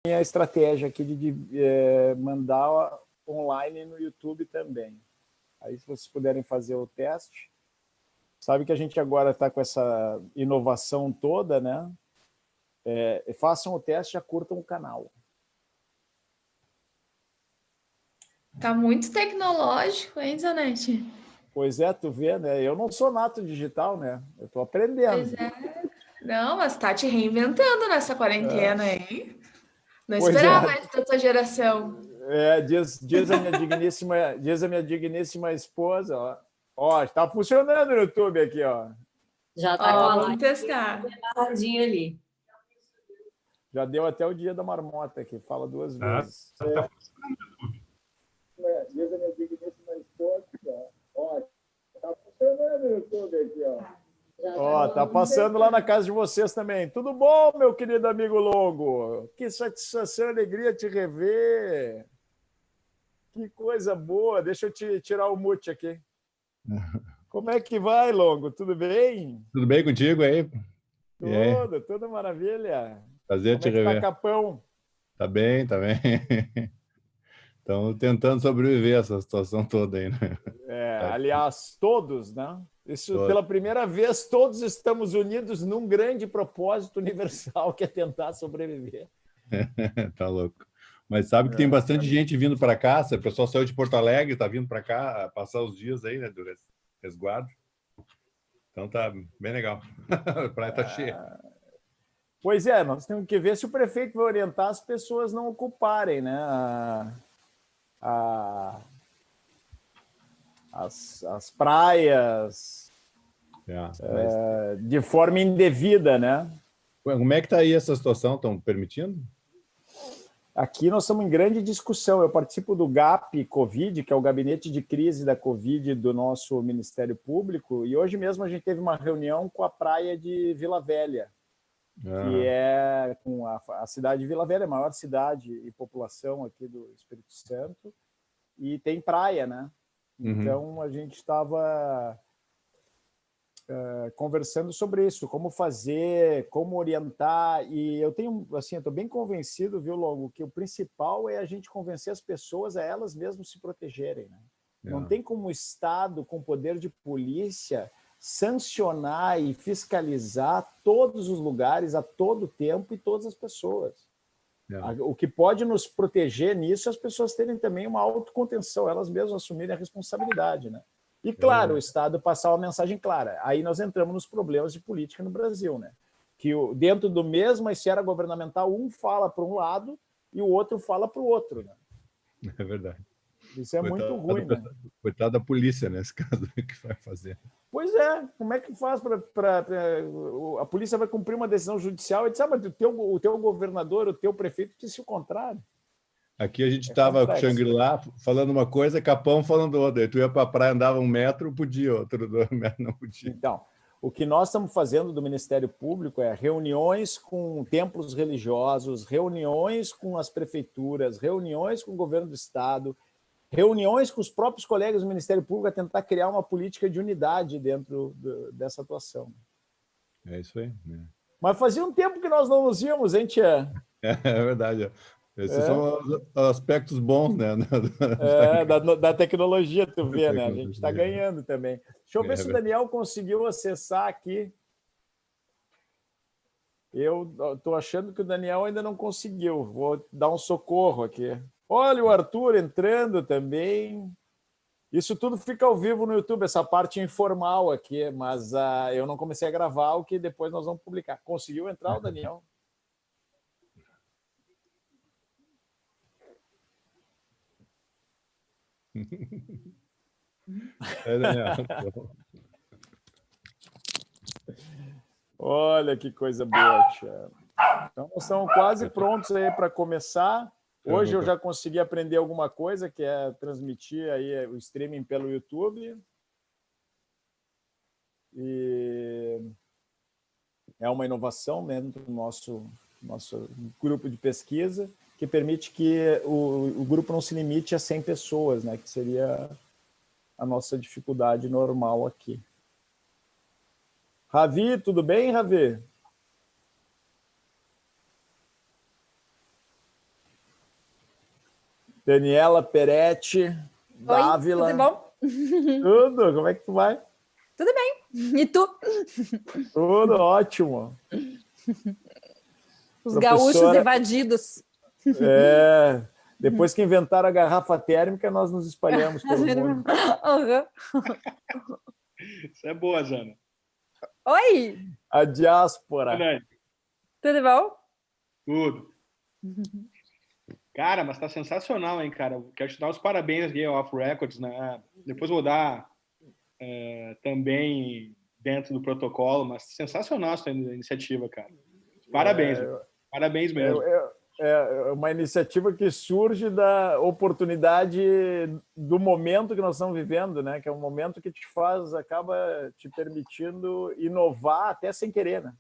a estratégia aqui de mandar online no YouTube também. Aí, se vocês puderem fazer o teste. Sabe que a gente agora está com essa inovação toda, né? Façam o teste e já curtam o canal. Tá muito tecnológico, hein, Zanetti? Pois é, tu vê, né? Eu não sou nato digital, né? Eu estou aprendendo. Pois é. Não, mas tá te reinventando nessa quarentena, hein? Não esperava mais da tua geração. Diz a minha digníssima esposa, ó, está funcionando o YouTube aqui, ó. Já tá com a Vamos testar. ali. Já deu até o dia da marmota aqui, fala duas vezes. Tá Diz a minha digníssima esposa, ó, está funcionando o YouTube aqui, ó. Ó, tá passando lá na casa de vocês também. Tudo bom, meu querido amigo Longo? Que satisfação e alegria te rever. Que coisa boa. Deixa eu te tirar o mute aqui. Como é que vai, Longo? Tudo bem? Tudo bem contigo aí? Tudo maravilha. Prazer te rever. Como é que tá, Capão? Tá bem, tá bem. Estamos tentando sobreviver a essa situação toda aí, né? Aliás, todos, né? Isso, todos. Pela primeira vez, todos estamos unidos num grande propósito universal, que é tentar sobreviver. Tá louco. Mas sabe que tem bastante gente vindo para cá, o pessoal saiu de Porto Alegre, está vindo para cá passar os dias aí, né, do resguardo. Então tá bem legal. A praia tá cheia. Pois é, nós temos que ver se o prefeito vai orientar as pessoas não ocuparem, né, as praias de forma indevida, né? Como é que está aí essa situação? Estão permitindo? Aqui nós estamos em grande discussão. Eu participo do GAP Covid, que é o Gabinete de Crise da Covid do nosso Ministério Público, e hoje mesmo a gente teve uma reunião com a praia de Vila Velha, que é com a cidade de Vila Velha, a maior cidade e população aqui do Espírito Santo, e tem praia, né? Então, a gente estava conversando sobre isso, como fazer, como orientar, e eu tenho, assim, eu estou bem convencido, viu, Longo, que o principal é a gente convencer as pessoas a elas mesmas se protegerem, né? Não tem como o Estado, com poder de polícia, sancionar e fiscalizar todos os lugares, a todo tempo e todas as pessoas. O que pode nos proteger nisso é as pessoas terem também uma autocontenção, elas mesmas assumirem a responsabilidade, né? E, claro, o Estado passar uma mensagem clara. Aí nós entramos nos problemas de política no Brasil, né? Que dentro do mesma esfera governamental, um fala para um lado e o outro fala para o outro, né? É verdade. Isso é muito ruim, né? Coitado da polícia, nesse caso, que vai fazer. Pois é, como é que faz para... A polícia vai cumprir uma decisão judicial e diz, mas o teu governador, o teu prefeito disse o contrário. Aqui a gente estava com Shangri-La falando uma coisa, Capão falando outra. Tu ia para a praia, andava 1 metro, podia, outro 2 metros não podia. Então, o que nós estamos fazendo do Ministério Público é reuniões com templos religiosos, reuniões com as prefeituras, reuniões com o governo do Estado, reuniões com os próprios colegas do Ministério Público a tentar criar uma política de unidade dentro dessa atuação. É isso aí. Mas fazia um tempo que nós não nos víamos, hein, Tia? É verdade. Esses são os aspectos bons, né? Da tecnologia, tu vê, né? A gente está ganhando também. Deixa eu ver se o Daniel conseguiu acessar aqui. Eu estou achando que o Daniel ainda não conseguiu. Vou dar um socorro aqui. Olha o Arthur entrando também. Isso tudo fica ao vivo no YouTube, essa parte informal aqui, mas eu não comecei a gravar, o que depois nós vamos publicar. Conseguiu entrar o Daniel? Olha que coisa boa, tia. Então, nós estamos quase prontos aí para começar. Hoje eu já consegui aprender alguma coisa, que é transmitir aí o streaming pelo YouTube. E é uma inovação dentro do nosso grupo de pesquisa, que permite que o grupo não se limite a 100 pessoas, né, que seria a nossa dificuldade normal aqui. Ravi, tudo bem, Ravi? Daniela Peretti, Dávila. Tudo bom? Tudo, como é que tu vai? Tudo bem. E tu? Tudo ótimo. Os gaúchos evadidos. É, depois que inventaram a garrafa térmica, nós nos espalhamos pelo mundo. Isso é boa, Jana. Oi! A diáspora. Tudo bom? Tudo. Cara, mas tá sensacional, hein, cara? Quero te dar os parabéns aqui ao Off Records, né? Depois vou dar também dentro do protocolo, mas sensacional essa iniciativa, cara. Parabéns. Parabéns mesmo. É uma iniciativa que surge da oportunidade do momento que nós estamos vivendo, né? Que é um momento que acaba te permitindo inovar até sem querer, né?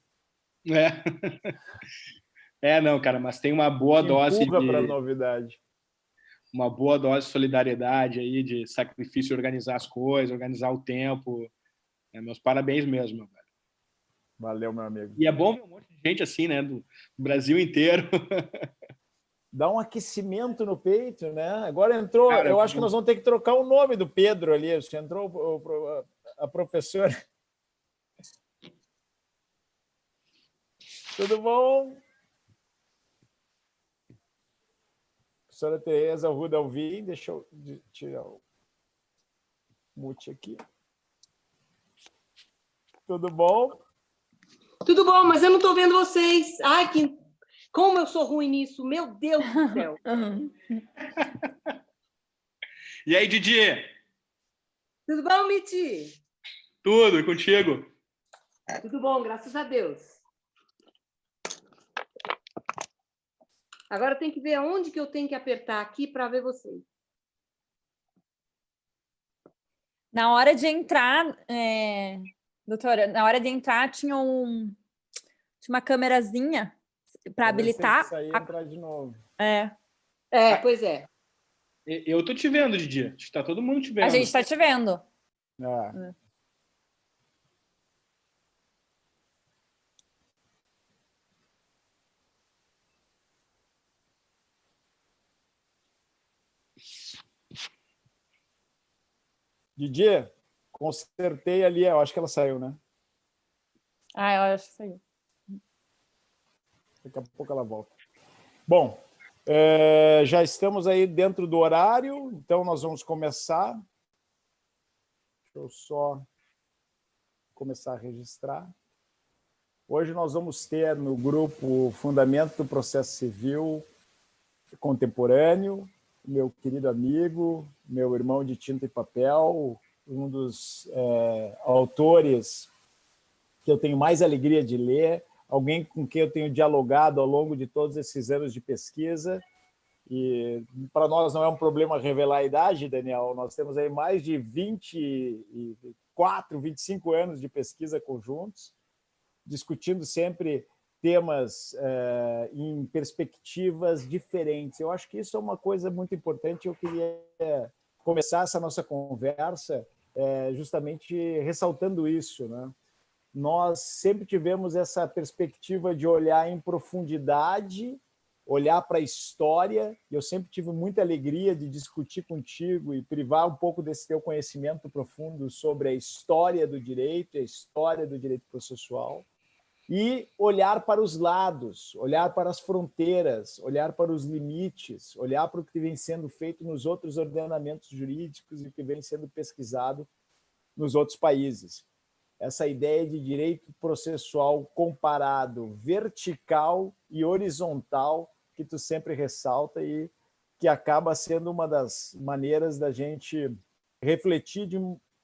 Não, cara, mas tem uma boa dose para novidade. Uma boa dose de solidariedade aí, de sacrifício de organizar as coisas, organizar o tempo. Meus parabéns mesmo, meu velho. Valeu, meu amigo. E é bom ver um monte de gente assim, né? Do Brasil inteiro. Dá um aquecimento no peito, né? Agora entrou... Cara, eu acho que nós vamos ter que trocar o nome do Pedro ali. Entrou a professora. Tudo bom? Professora Tereza Arruda Alvim, deixa eu tirar o mute aqui. Tudo bom? Tudo bom, mas eu não estou vendo vocês. Ai, como eu sou ruim nisso, meu Deus do céu. E aí, Didi? Tudo bom, Miti? Tudo, e contigo? Tudo bom, graças a Deus. Agora tem que ver onde que eu tenho que apertar aqui para ver vocês. Na hora de entrar, doutora, na hora de entrar tinha uma câmerazinha para habilitar. Sair e entrar de novo. Pois é. Eu tô te vendo, Didi. Está todo mundo te vendo. A gente está te vendo. Didi, consertei ali, eu acho que ela saiu, né? Eu acho que saiu. Daqui a pouco ela volta. Bom, já estamos aí dentro do horário, então nós vamos começar. Deixa eu só começar a registrar. Hoje nós vamos ter no grupo Fundamento do Processo Civil Contemporâneo, meu querido amigo, meu irmão de tinta e papel, um dos autores que eu tenho mais alegria de ler, alguém com quem eu tenho dialogado ao longo de todos esses anos de pesquisa. E para nós não é um problema revelar a idade, Daniel. Nós temos aí mais de 24, 25 anos de pesquisa conjuntos, discutindo sempre temas em perspectivas diferentes. Eu acho que isso é uma coisa muito importante. Eu queria começar essa nossa conversa justamente ressaltando isso, né? Nós sempre tivemos essa perspectiva de olhar em profundidade, olhar para a história, e eu sempre tive muita alegria de discutir contigo e privar um pouco desse teu conhecimento profundo sobre a história do direito, a história do direito processual, e olhar para os lados, olhar para as fronteiras, olhar para os limites, olhar para o que vem sendo feito nos outros ordenamentos jurídicos e o que vem sendo pesquisado nos outros países. Essa ideia de direito processual comparado, vertical e horizontal, que tu sempre ressalta e que acaba sendo uma das maneiras da gente refletir de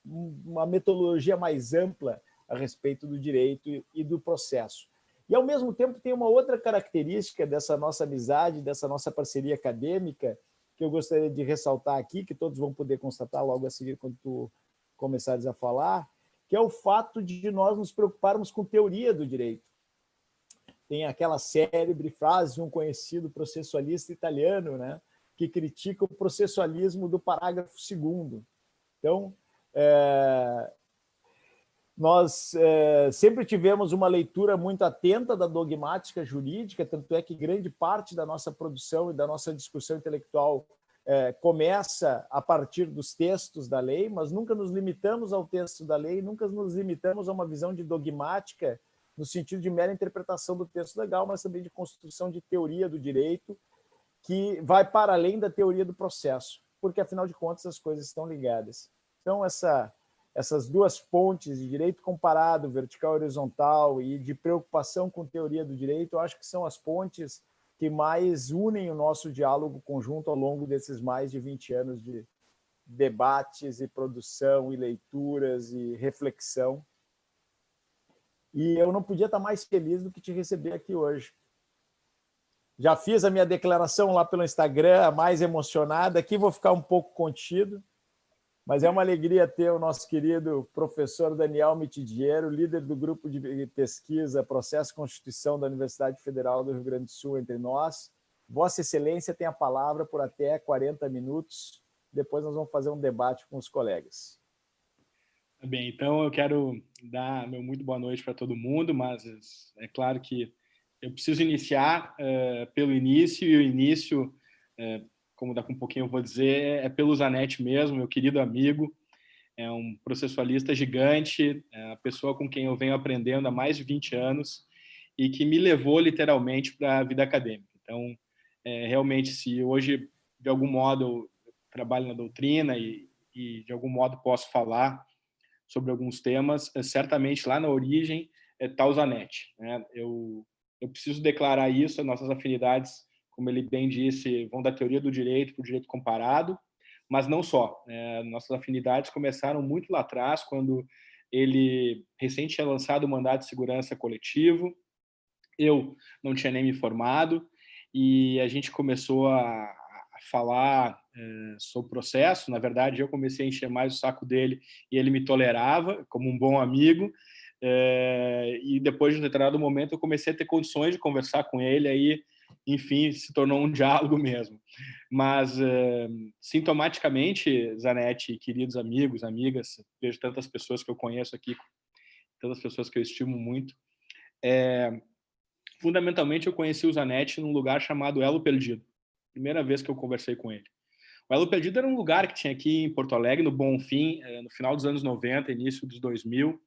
uma metodologia mais ampla a respeito do direito e do processo. E, ao mesmo tempo, tem uma outra característica dessa nossa amizade, dessa nossa parceria acadêmica, que eu gostaria de ressaltar aqui, que todos vão poder constatar logo a seguir quando tu começares a falar, que é o fato de nós nos preocuparmos com teoria do direito. Tem aquela célebre frase de um conhecido processualista italiano, né, que critica o processualismo do parágrafo 2º. Então, nós sempre tivemos uma leitura muito atenta da dogmática jurídica, tanto é que grande parte da nossa produção e da nossa discussão intelectual começa a partir dos textos da lei, mas nunca nos limitamos ao texto da lei, nunca nos limitamos a uma visão de dogmática no sentido de mera interpretação do texto legal, mas também de construção de teoria do direito, que vai para além da teoria do processo, porque, afinal de contas, as coisas estão ligadas. Então, essas duas pontes de direito comparado, vertical e horizontal, e de preocupação com teoria do direito, eu acho que são as pontes que mais unem o nosso diálogo conjunto ao longo desses mais de 20 anos de debates e produção e leituras e reflexão. E eu não podia estar mais feliz do que te receber aqui hoje. Já fiz a minha declaração lá pelo Instagram, a mais emocionada. Aqui vou ficar um pouco contido, mas é uma alegria ter o nosso querido professor Daniel Mitidiero, líder do grupo de pesquisa Processo e Constituição da Universidade Federal do Rio Grande do Sul, entre nós. Vossa Excelência tem a palavra por até 40 minutos. Depois nós vamos fazer um debate com os colegas. Bem, então eu quero dar meu muito boa noite para todo mundo, mas é claro que eu preciso iniciar pelo início, e o início, como daqui um pouquinho eu vou dizer, é pelo Zanetti mesmo, meu querido amigo, é um processualista gigante, é a pessoa com quem eu venho aprendendo há mais de 20 anos e que me levou literalmente para a vida acadêmica. Então, realmente, se hoje, de algum modo, eu trabalho na doutrina e de algum modo posso falar sobre alguns temas, certamente lá na origem está o Zanetti, né? Eu preciso declarar isso, as nossas afinidades, como ele bem disse, vão da teoria do direito para o direito comparado, mas não só. Nossas afinidades começaram muito lá atrás, quando ele recém tinha lançado o mandato de segurança coletivo, eu não tinha nem me formado, e a gente começou a falar sobre o processo. Na verdade, eu comecei a encher mais o saco dele e ele me tolerava como um bom amigo. E depois de um determinado momento eu comecei a ter condições de conversar com ele, aí, enfim, se tornou um diálogo mesmo. Mas, sintomaticamente, Zanetti, queridos amigos, amigas, vejo tantas pessoas que eu conheço aqui, tantas pessoas que eu estimo muito, fundamentalmente eu conheci o Zanetti num lugar chamado Elo Perdido. Primeira vez que eu conversei com ele. O Elo Perdido era um lugar que tinha aqui em Porto Alegre, no Bonfim, no final dos anos 90, início dos 2000,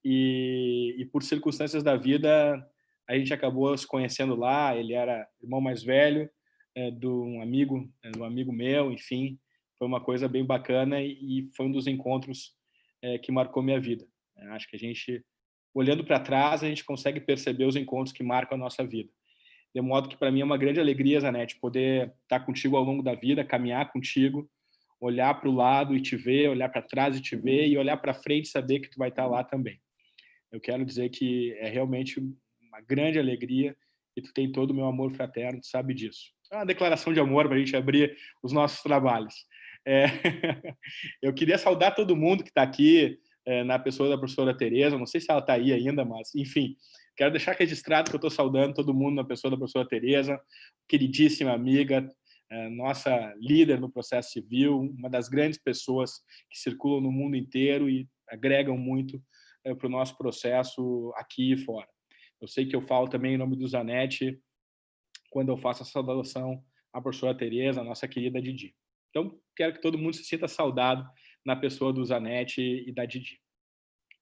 e por circunstâncias da vida, a gente acabou se conhecendo lá. Ele era irmão mais velho de um amigo meu, enfim, foi uma coisa bem bacana e foi um dos encontros que marcou minha vida. Acho que a gente, olhando para trás, a gente consegue perceber os encontros que marcam a nossa vida. De modo que, para mim, é uma grande alegria, Zanetti, poder estar contigo ao longo da vida, caminhar contigo, olhar para o lado e te ver, olhar para trás e te ver, e olhar para frente e saber que tu vai estar lá também. Eu quero dizer que é realmente uma grande alegria e tu tem todo o meu amor fraterno, tu sabe disso. É uma declaração de amor para a gente abrir os nossos trabalhos. Eu queria saudar todo mundo que está aqui, na pessoa da professora Tereza. Não sei se ela está aí ainda, mas, enfim, quero deixar registrado que eu estou saudando todo mundo na pessoa da professora Tereza, queridíssima amiga, nossa líder no processo civil, uma das grandes pessoas que circulam no mundo inteiro e agregam muito para o nosso processo aqui e fora. Eu sei que eu falo também em nome do Zanetti quando eu faço a saudação à professora Tereza, a nossa querida Didi. Então, quero que todo mundo se sinta saudado na pessoa do Zanetti e da Didi.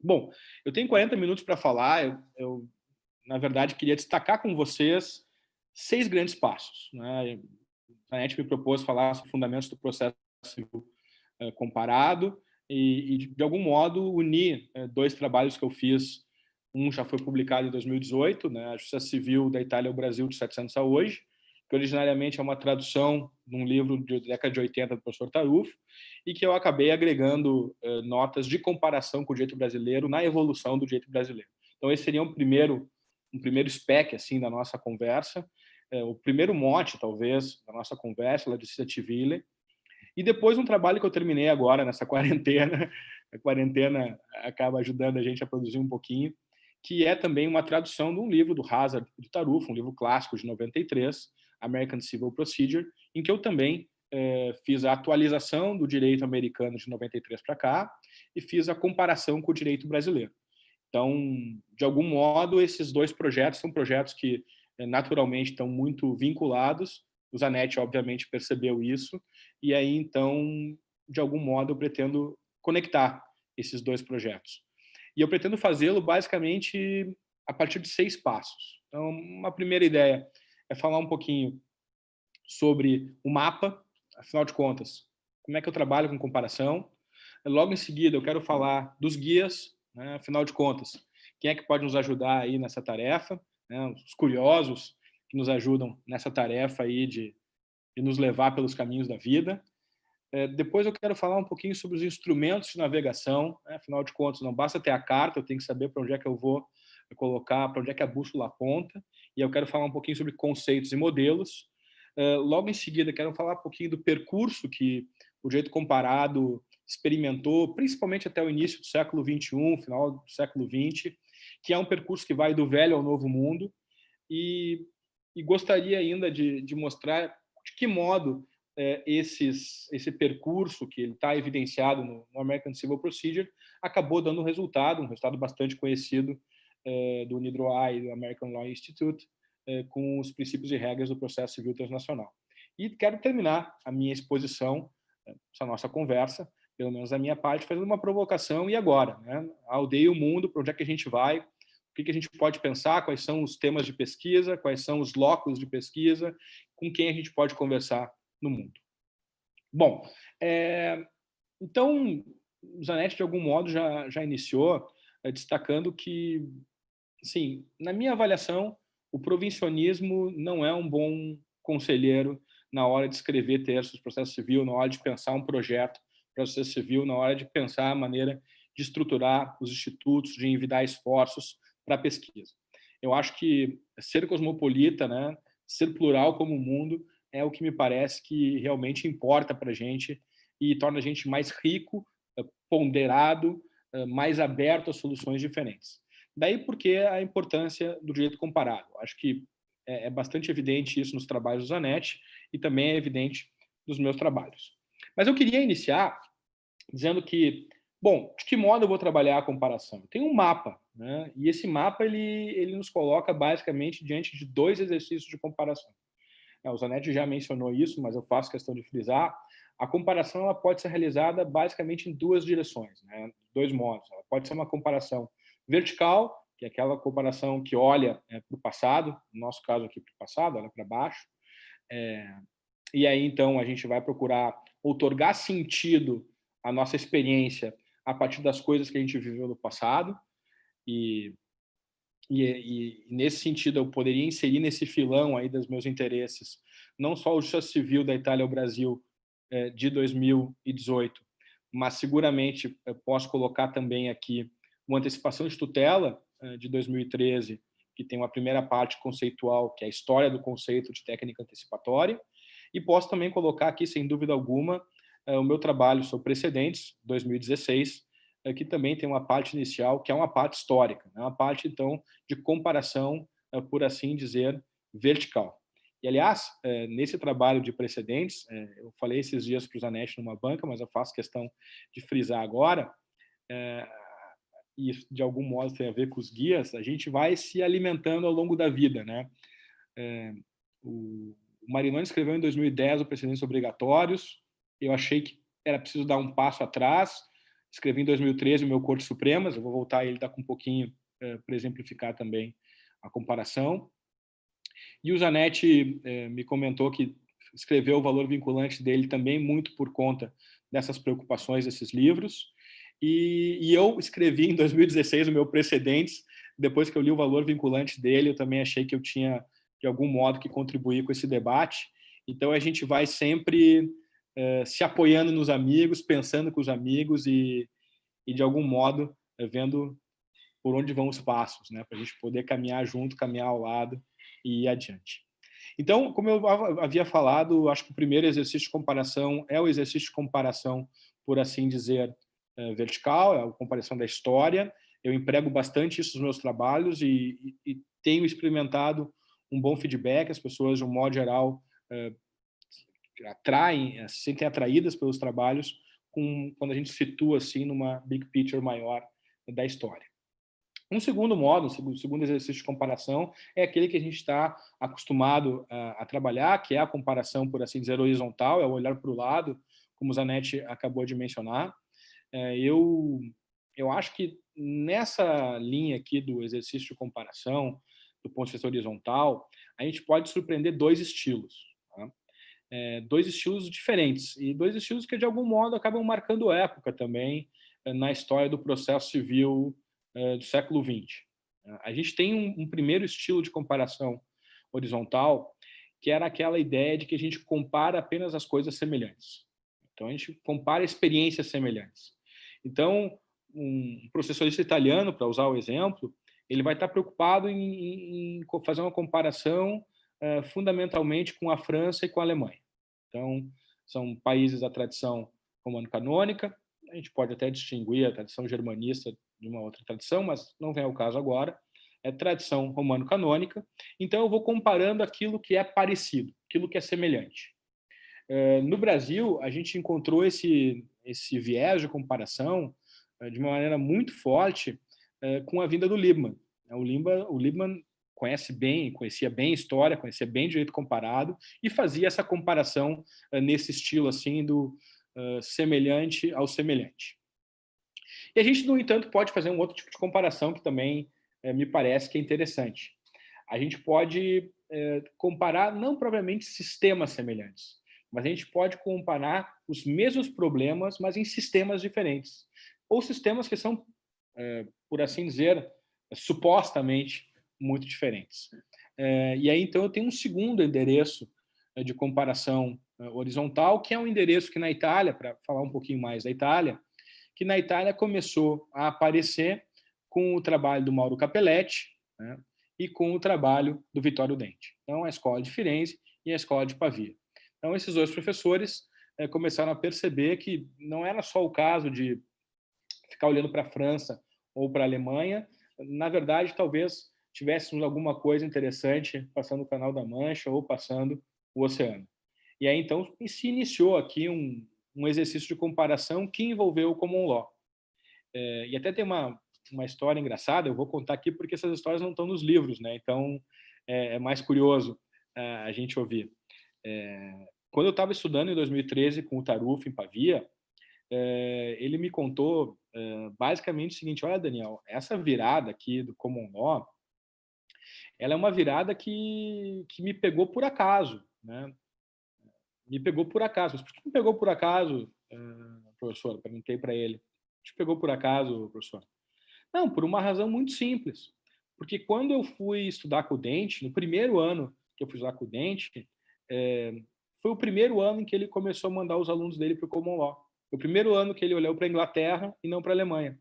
Bom, eu tenho 40 minutos para falar. Eu, na verdade, queria destacar com vocês 6 grandes passos, né? O Zanetti me propôs falar sobre fundamentos do processo civil comparado e, de algum modo, unir 2 trabalhos que eu fiz. Um já foi publicado em 2018, né? A Justiça Civil da Itália ao Brasil, de 700 a hoje, que originariamente é uma tradução de um livro de década de 80 do professor Tarufo, e que eu acabei agregando notas de comparação com o direito brasileiro na evolução do direito brasileiro. Então, esse seria um primeiro spec assim, da nossa conversa, o primeiro mote, talvez, da nossa conversa, La Giustizia Civile. E depois um trabalho que eu terminei agora, nessa quarentena, a quarentena acaba ajudando a gente a produzir um pouquinho, que é também uma tradução de um livro do Hazard e do Tarufo, um livro clássico de 93, American Civil Procedure, em que eu também fiz a atualização do direito americano de 93 para cá e fiz a comparação com o direito brasileiro. Então, de algum modo, esses 2 projetos são projetos que naturalmente estão muito vinculados, O Zanetti, obviamente, percebeu isso, e aí, então, de algum modo, eu pretendo conectar esses dois projetos. E eu pretendo fazê-lo, basicamente, a partir de 6 passos. Então, uma primeira ideia é falar um pouquinho sobre o mapa, afinal de contas, como é que eu trabalho com comparação. Logo em seguida, eu quero falar dos guias, né? Afinal de contas, quem é que pode nos ajudar aí nessa tarefa, né? Os curiosos que nos ajudam nessa tarefa aí de nos levar pelos caminhos da vida. Depois eu quero falar um pouquinho sobre os instrumentos de navegação, né? Afinal de contas, não basta ter a carta, eu tenho que saber para onde é que eu vou colocar, para onde é que a bússola aponta, e eu quero falar um pouquinho sobre conceitos e modelos. Logo em seguida, quero falar um pouquinho do percurso que o direito comparado experimentou, principalmente até o início do século XXI, final do século XX, que é um percurso que vai do velho ao novo mundo, e gostaria ainda de mostrar de que modo esse percurso que está evidenciado no American Civil Procedure acabou dando um resultado bastante conhecido do NIDROI e do American Law Institute, com os princípios e regras do processo civil transnacional. E quero terminar a minha exposição, essa nossa conversa, pelo menos da minha parte, fazendo uma provocação. E agora, né? A aldeia e o mundo, para onde é que a gente vai? O que a gente pode pensar? Quais são os temas de pesquisa? Quais são os locos de pesquisa? Com quem a gente pode conversar no mundo? Bom, então, o Zanetti, de algum modo, já iniciou destacando que, assim, na minha avaliação, o provincianismo não é um bom conselheiro na hora de escrever textos de processo civil, na hora de pensar um projeto de processo civil, na hora de pensar a maneira de estruturar os institutos, de envidar esforços para a pesquisa. Eu acho que ser cosmopolita, né, ser plural como o mundo, é o que me parece que realmente importa para a gente e torna a gente mais rico, ponderado, mais aberto a soluções diferentes. Daí porque a importância do direito comparado. Acho que é bastante evidente isso nos trabalhos do Zanetti e também é evidente nos meus trabalhos. Mas eu queria iniciar dizendo que, bom, de que modo eu vou trabalhar a comparação? Tem um mapa, né? E esse mapa ele nos coloca basicamente diante de 2 exercícios de comparação. O Zanetti já mencionou isso, mas eu faço questão de frisar. A comparação ela pode ser realizada basicamente em 2 direções, né? 2 modos. Ela pode ser uma comparação vertical, que é aquela comparação que olha para o passado, no nosso caso aqui para o passado, olha para baixo. E aí, então, a gente vai procurar outorgar sentido à nossa experiência a partir das coisas que a gente viveu no passado. E nesse sentido, eu poderia inserir nesse filão aí dos meus interesses não só o Justiça Civil da Itália ao Brasil de 2018, mas seguramente eu posso colocar também aqui uma antecipação de tutela de 2013, que tem uma primeira parte conceitual, que é a história do conceito de técnica antecipatória, e posso também colocar aqui, sem dúvida alguma, o meu trabalho sobre precedentes, 2016, que também tem uma parte inicial, que é uma parte histórica, né? Uma parte, então, de comparação, por assim dizer, vertical. E, aliás, nesse trabalho de precedentes, eu falei esses dias para o Zanetti numa banca, mas eu faço questão de frisar agora, e de algum modo tem a ver com os guias, a gente vai se alimentando ao longo da vida, né? O Marinoni escreveu em 2010 o Precedentes Obrigatórios, eu achei que era preciso dar um passo atrás, escrevi em 2013 o meu Corte Supremas, eu vou voltar a ele daqui um pouquinho para exemplificar também a comparação. E o Zanetti me comentou que escreveu o valor vinculante dele também muito por conta dessas preocupações desses livros. E eu escrevi em 2016 o meu Precedentes, depois que eu li o valor vinculante dele, eu também achei que eu tinha, de algum modo, que contribuir com esse debate. Então, a gente vai sempre se apoiando nos amigos, pensando com os amigos e de algum modo, vendo por onde vão os passos, né, para a gente poder caminhar junto, caminhar ao lado e ir adiante. Então, como eu havia falado, acho que o primeiro exercício de comparação é o exercício de comparação, por assim dizer, vertical, é a comparação da história. Eu emprego bastante isso nos meus trabalhos e tenho experimentado um bom feedback. As pessoas, de um modo geral, se sentem atraídas pelos trabalhos quando a gente situa assim numa big picture maior da história. Um segundo modo, um segundo exercício de comparação é aquele que a gente está acostumado a trabalhar, que é a comparação, por assim dizer, horizontal, é o olhar para o lado, como o Zanetti acabou de mencionar. Eu acho que nessa linha aqui do exercício de comparação, do ponto de vista horizontal, a gente pode surpreender dois estilos. Tá? Dois estilos diferentes, e dois estilos que, de algum modo, acabam marcando época também na história do processo civil do século XX. A gente tem um primeiro estilo de comparação horizontal, que era aquela ideia de que a gente compara apenas as coisas semelhantes. Então, a gente compara experiências semelhantes. Então, um processualista italiano, para usar o exemplo, ele vai estar preocupado em fazer uma comparação fundamentalmente com a França e com a Alemanha. Então, são países da tradição romano-canônica. A gente pode até distinguir a tradição germanista de uma outra tradição, mas não vem ao caso agora. É tradição romano-canônica. Então, eu vou comparando aquilo que é parecido, aquilo que é semelhante. No Brasil, a gente encontrou esse viés de comparação de uma maneira muito forte com a vinda do Liebman. O Liebman conhecia bem a história, conhecia bem direito comparado e fazia essa comparação nesse estilo assim do semelhante ao semelhante. E a gente, no entanto, pode fazer um outro tipo de comparação que também me parece que é interessante. A gente pode comparar não propriamente sistemas semelhantes, mas a gente pode comparar os mesmos problemas, mas em sistemas diferentes. Ou sistemas que são, por assim dizer, supostamente muito diferentes. E aí, então, eu tenho um segundo endereço de comparação horizontal, que é um endereço que na Itália, para falar um pouquinho mais da Itália, que na Itália começou a aparecer com o trabalho do Mauro Capelletti, né, e com o trabalho do Vittorio Denti. Então, a Escola de Firenze e a Escola de Pavia. Então, esses dois professores começaram a perceber que não era só o caso de ficar olhando para a França ou para a Alemanha. Na verdade, talvez tivéssemos alguma coisa interessante passando o Canal da Mancha ou passando o oceano. E aí, então, se iniciou aqui um exercício de comparação que envolveu o Common Law. E até tem uma história engraçada, eu vou contar aqui porque essas histórias não estão nos livros, né? Então, é mais curioso a gente ouvir. Quando eu estava estudando em 2013 com o Tarufo em Pavia, ele me contou basicamente o seguinte: olha, Daniel, essa virada aqui do Common Law, ela é uma virada que me pegou por acaso, né? Me pegou por acaso. Mas por que me pegou por acaso, professor? Eu perguntei para ele. Por que pegou por acaso, professor? Não, por uma razão muito simples. Porque quando eu fui estudar com o Denti, no primeiro ano que eu fui estudar com o Denti, foi o primeiro ano em que ele começou a mandar os alunos dele para o Common Law. Foi o primeiro ano que ele olhou para a Inglaterra e não para a Alemanha.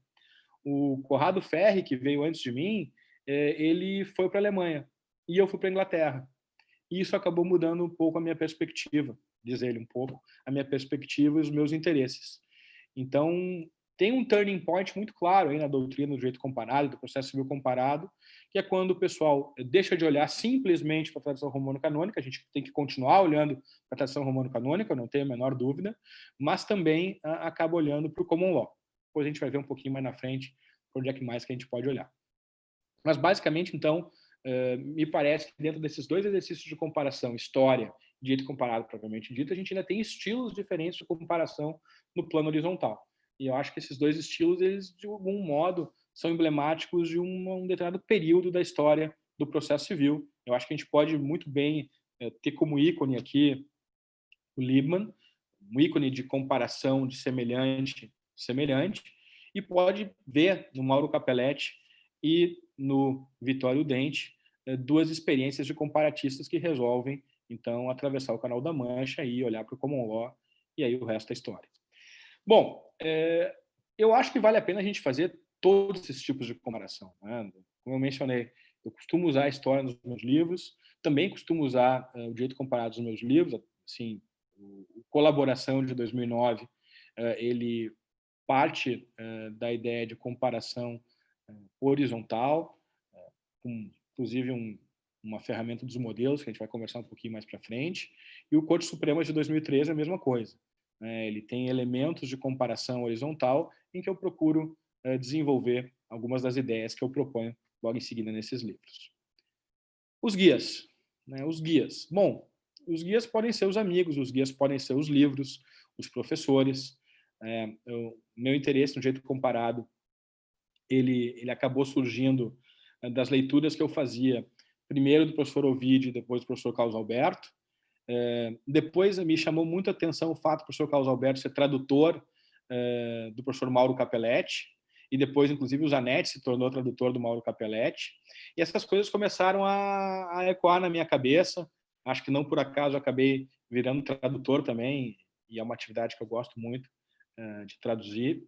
O Corrado Ferri, que veio antes de mim, ele foi para a Alemanha e eu fui para a Inglaterra. E isso acabou mudando um pouco a minha perspectiva, diz ele um pouco, a minha perspectiva e os meus interesses. Então, tem um turning point muito claro aí na doutrina do direito comparado, do processo civil comparado, que é quando o pessoal deixa de olhar simplesmente para a tradição romano-canônica. A gente tem que continuar olhando para a tradição romano-canônica, eu não tenho a menor dúvida, mas também acaba olhando para o common law. Depois a gente vai ver um pouquinho mais na frente para onde é que mais que a gente pode olhar. Mas, basicamente, então, me parece que dentro desses dois exercícios de comparação, história e direito comparado, propriamente dito, a gente ainda tem estilos diferentes de comparação no plano horizontal. E eu acho que esses dois estilos, eles, de algum modo, são emblemáticos de um determinado período da história do processo civil. Eu acho que a gente pode muito bem ter como ícone aqui o Liebman, um ícone de comparação de semelhante, e pode ver no Mauro Capelletti e no Vittorio Denti duas experiências de comparatistas que resolvem, então, atravessar o Canal da Mancha e olhar para o Common Law, e aí o resto é história. Bom, eu acho que vale a pena a gente fazer todos esses tipos de comparação, né? Como eu mencionei, eu costumo usar a história nos meus livros, também costumo usar o direito comparado nos meus livros. Assim, o Colaboração de 2009, ele parte da ideia de comparação horizontal, com, inclusive, uma ferramenta dos modelos, que a gente vai conversar um pouquinho mais para frente, e o Corte Suprema de 2013 é a mesma coisa. Ele tem elementos de comparação horizontal em que eu procuro desenvolver algumas das ideias que eu proponho logo em seguida nesses livros. Os guias, né? Os guias. Bom, os guias podem ser os amigos, os guias podem ser os livros, os professores. Meu interesse no Direito Comparado, ele acabou surgindo das leituras que eu fazia, primeiro do professor Ovidio, depois do professor Carlos Alberto. Depois me chamou muito a atenção o fato do professor Carlos Alberto ser tradutor do professor Mauro Capelletti, e depois, inclusive, o Zanetti se tornou tradutor do Mauro Capelletti. E essas coisas começaram a ecoar na minha cabeça. Acho que não por acaso eu acabei virando tradutor também, e é uma atividade que eu gosto muito de traduzir.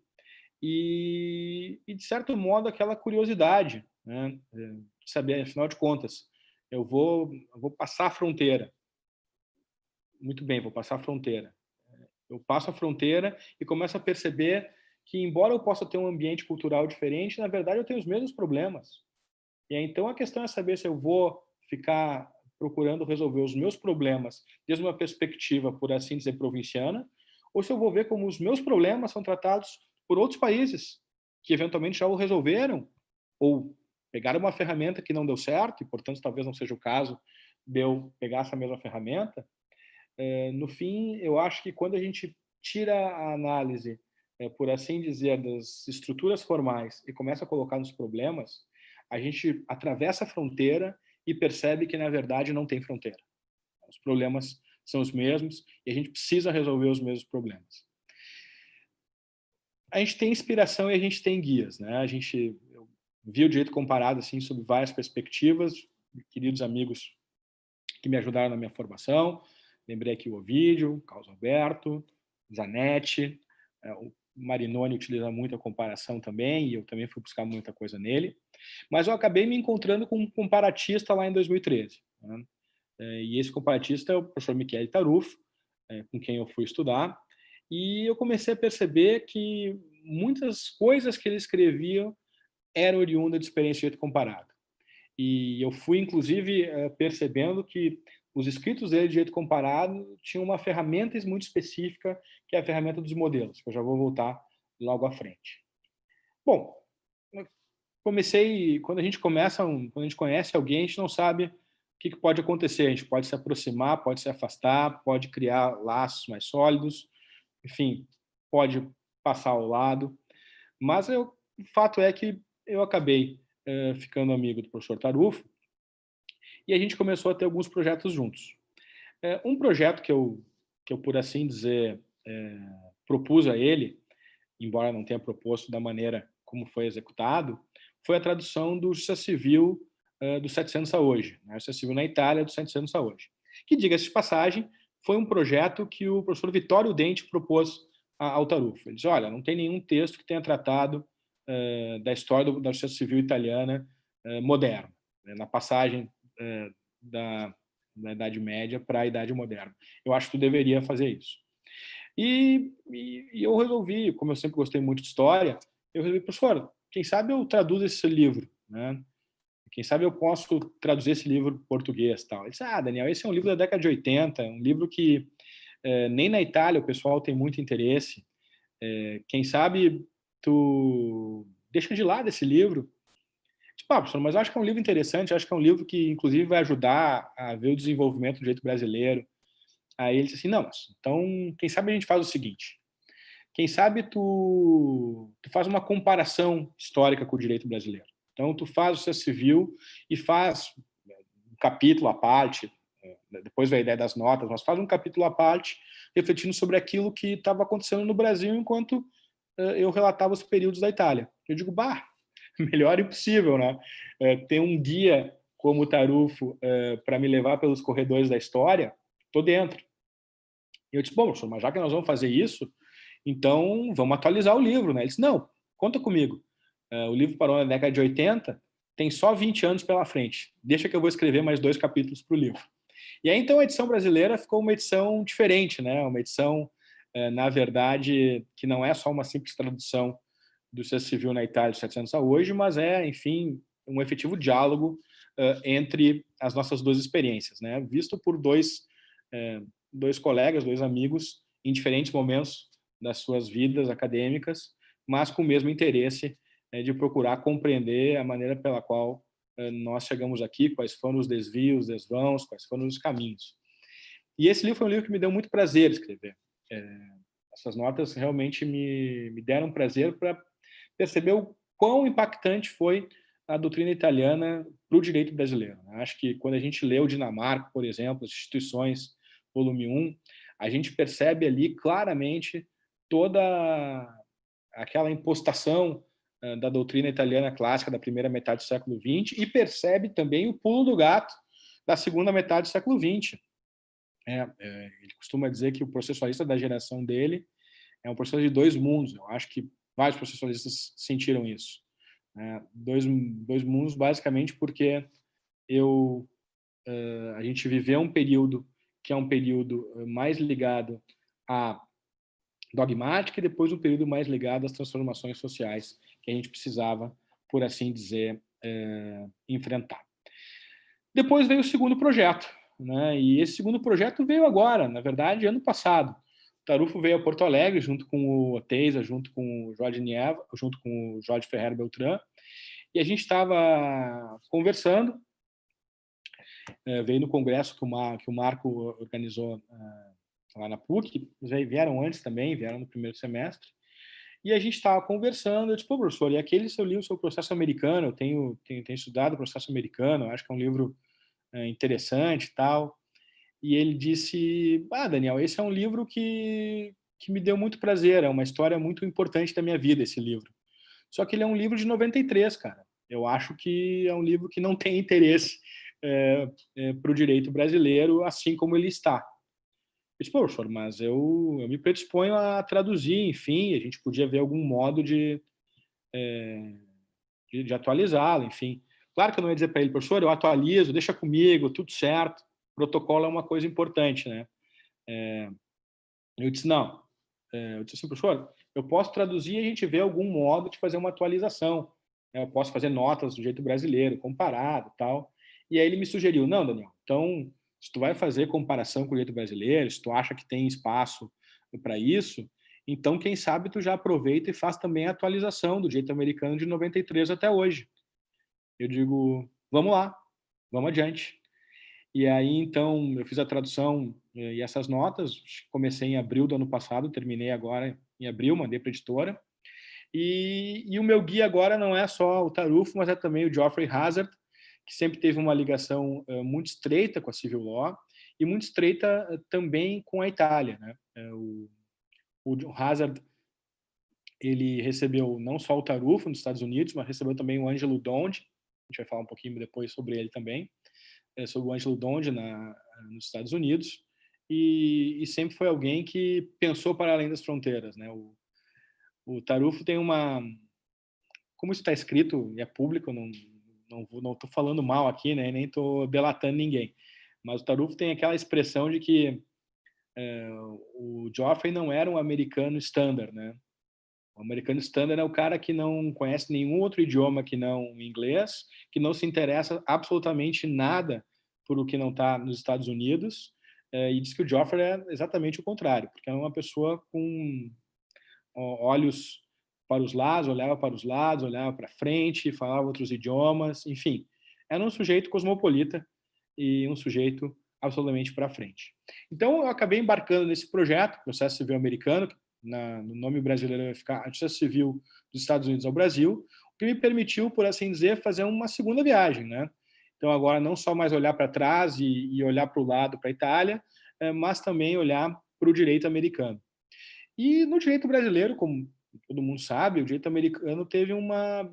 E, de certo modo, aquela curiosidade, né, de saber, afinal de contas, eu vou passar a fronteira. Muito bem, vou passar a fronteira. Eu passo a fronteira e começo a perceber que, embora eu possa ter um ambiente cultural diferente, na verdade eu tenho os mesmos problemas. E aí, então a questão é saber se eu vou ficar procurando resolver os meus problemas desde uma perspectiva, por assim dizer, provinciana, ou se eu vou ver como os meus problemas são tratados por outros países que eventualmente já o resolveram, ou pegaram uma ferramenta que não deu certo, e portanto talvez não seja o caso de eu pegar essa mesma ferramenta. No fim, eu acho que quando a gente tira a análise, por assim dizer, das estruturas formais e começa a colocar nos problemas, a gente atravessa a fronteira e percebe que, na verdade, não tem fronteira. Os problemas são os mesmos e a gente precisa resolver os mesmos problemas. A gente tem inspiração e a gente tem guias, né? Eu vi o Direito Comparado assim, sob várias perspectivas, queridos amigos que me ajudaram na minha formação. Lembrei aqui o Ovidio, Carlos Alberto, Zanetti, o Marinoni utiliza muito a comparação também, e eu também fui buscar muita coisa nele. Mas eu acabei me encontrando com um comparatista lá em 2013. Né? E esse comparatista é o professor Michele Tarufo, com quem eu fui estudar. E eu comecei a perceber que muitas coisas que ele escrevia eram oriundas de experiência de direito comparado. E eu fui, inclusive, percebendo que os escritos dele de direito comparado tinham uma ferramenta muito específica, que é a ferramenta dos modelos, que eu já vou voltar logo à frente. Bom, quando a gente conhece alguém, a gente não sabe o que pode acontecer. A gente pode se aproximar, pode se afastar, pode criar laços mais sólidos, enfim, pode passar ao lado. Mas o fato é que eu acabei ficando amigo do professor Tarufo, e a gente começou a ter alguns projetos juntos. Um projeto que eu, por assim dizer, propus a ele, embora não tenha proposto da maneira como foi executado, foi a tradução do Justiça Civil do 700 a hoje, né? Justiça Civil na Itália do 700 a hoje. Que, diga-se de passagem, foi um projeto que o professor Vittorio Denti propôs ao Tarufo. Ele disse, olha, não tem nenhum texto que tenha tratado da história da Justiça Civil italiana moderna, né? Na passagem da Idade Média para a Idade Moderna. Eu acho que tu deveria fazer isso. E eu resolvi, como eu sempre gostei muito de história, eu resolvi, professor, quem sabe eu traduzo esse livro, né? Quem sabe eu posso traduzir esse livro para português, tal. Ele disse, Daniel, esse é um livro da década de 80, um livro que nem na Itália o pessoal tem muito interesse. Quem sabe tu deixa de lado esse livro. Professor, mas eu acho que é um livro interessante, eu acho que é um livro que, inclusive, vai ajudar a ver o desenvolvimento do direito brasileiro. Aí ele disse assim, não, mas então, quem sabe a gente faz o seguinte, quem sabe tu faz uma comparação histórica com o direito brasileiro. Então, tu faz o Justiça Civil e faz um capítulo à parte, depois vem a ideia das notas, mas faz um capítulo à parte, refletindo sobre aquilo que estava acontecendo no Brasil enquanto eu relatava os períodos da Itália. Eu digo, melhor impossível, né? Ter um guia como o Tarufo para me levar pelos corredores da história, estou dentro. E eu disse, bom, professor, mas já que nós vamos fazer isso, então vamos atualizar o livro, né? Ele disse, não, conta comigo. O livro parou na década de 80, tem só 20 anos pela frente. Deixa que eu vou escrever mais 2 capítulos para o livro. E aí, então, a edição brasileira ficou uma edição diferente, né? Uma edição, na verdade, que não é só uma simples tradução do Justiça Civil na Itália de 700 a hoje, mas enfim, um efetivo diálogo entre as nossas duas experiências, né? Visto por dois colegas, 2 amigos, em diferentes momentos das suas vidas acadêmicas, mas com o mesmo interesse de procurar compreender a maneira pela qual nós chegamos aqui, quais foram os desvios, desvãos, quais foram os caminhos. E esse livro foi um livro que me deu muito prazer escrever. Essas notas realmente me deram prazer para perceber o quão impactante foi a doutrina italiana para o direito brasileiro. Acho que quando a gente lê o Dinamarca, por exemplo, as Instituições, volume 1, a gente percebe ali claramente toda aquela impostação da doutrina italiana clássica da primeira metade do século XX e percebe também o pulo do gato da segunda metade do século XX. Ele costuma dizer que o processualista da geração dele é um processualista de dois mundos. Eu acho que vários processualistas sentiram isso. Dois mundos, basicamente, porque a gente viveu um período que é um período mais ligado à dogmática e depois um período mais ligado às transformações sociais que a gente precisava, por assim dizer, enfrentar. Depois veio o segundo projeto, né? E esse segundo projeto veio agora, na verdade, ano passado. O Tarufo veio a Porto Alegre junto com o Oteiza, junto com o Jorge Nieva, junto com o Jorge Ferreira Beltrán, e a gente estava conversando. Veio no congresso que o Marco organizou lá na PUC, vieram antes também, vieram no primeiro semestre, e a gente estava conversando. Eu disse: pô, professor, e aquele seu livro sobre o processo americano, eu tenho estudado o processo americano, acho que é um livro interessante e tal. E ele disse: Daniel, esse é um livro que me deu muito prazer, é uma história muito importante da minha vida, esse livro. Só que ele é um livro de 93, cara. Eu acho que é um livro que não tem interesse para o direito brasileiro, assim como ele está. Eu disse: professor, mas eu me predisponho a traduzir, enfim, a gente podia ver algum modo de atualizá-lo, enfim. Claro que eu não ia dizer para ele: professor, eu atualizo, deixa comigo, tudo certo, protocolo é uma coisa importante, né? Eu disse: não. Eu disse assim: professor, eu posso traduzir e a gente vê algum modo de fazer uma atualização. Eu posso fazer notas do jeito brasileiro, comparado e tal. E aí ele me sugeriu: não, Daniel, então, se tu vai fazer comparação com o direito brasileiro, se tu acha que tem espaço para isso, então, quem sabe tu já aproveita e faz também a atualização do direito americano de 93 até hoje. Eu digo: vamos lá, vamos adiante. E aí, então, eu fiz a tradução e essas notas, comecei em abril do ano passado, terminei agora em abril, mandei para a editora. E o meu guia agora não é só o Tarufo, mas é também o Geoffrey Hazard, que sempre teve uma ligação muito estreita com a civil law e muito estreita também com a Itália, né? O Hazard, ele recebeu não só o Tarufo nos Estados Unidos, mas recebeu também o Angelo Donde. A gente vai falar um pouquinho depois sobre ele também, sobre o Angelo Donde nos Estados Unidos, e sempre foi alguém que pensou para além das fronteiras, né? O Tarufo tem uma... Como isso está escrito e é público, não estou falando mal aqui, né? Nem estou delatando ninguém. Mas o Tarufo tem aquela expressão de que o Geoffrey não era um americano standard, né? O americano standard é o cara que não conhece nenhum outro idioma que não inglês, que não se interessa absolutamente nada por o que não está nos Estados Unidos, e diz que o Geoffrey é exatamente o contrário, porque é uma pessoa com olhos para os lados, olhava para os lados, olhava para frente, falava outros idiomas, enfim. Era um sujeito cosmopolita e um sujeito absolutamente para frente. Então, eu acabei embarcando nesse projeto, Processo Civil Americano, no nome brasileiro vai ficar Justiça Civil dos Estados Unidos ao Brasil, o que me permitiu, por assim dizer, fazer uma segunda viagem, né? Então, agora, não só mais olhar para trás e olhar para o lado, para a Itália, mas também olhar para o direito americano. E no direito brasileiro, como todo mundo sabe, o direito americano teve uma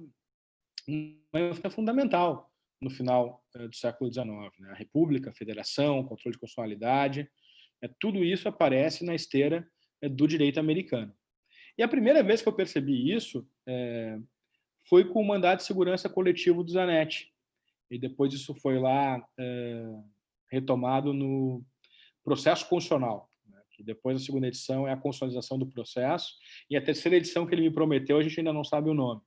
influência fundamental no final do século XIX, né? A República, a Federação, o controle de constitucionalidade, tudo isso aparece na esteira do direito americano. E a primeira vez que eu percebi isso foi com o mandado de segurança coletivo do Zanetti. E depois isso foi lá retomado no processo constitucional, né? Que depois a segunda edição é a constitucionalização do processo, e a terceira edição que ele me prometeu, a gente ainda não sabe o nome,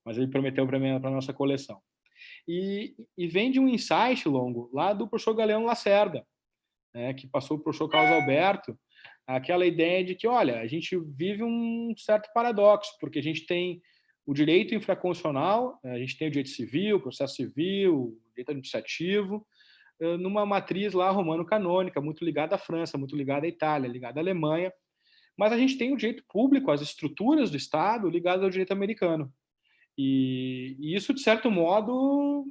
mas ele prometeu para a nossa coleção. E vem de um insight longo lá do professor Galeano Lacerda, né, que passou para o professor Carlos Alberto aquela ideia de que, olha, a gente vive um certo paradoxo, porque a gente tem o direito infraconstitucional, a gente tem o direito civil, processo civil, o direito administrativo, numa matriz lá romano-canônica, muito ligada à França, muito ligada à Itália, ligada à Alemanha, mas a gente tem o direito público, as estruturas do Estado ligadas ao direito americano. E isso, de certo modo,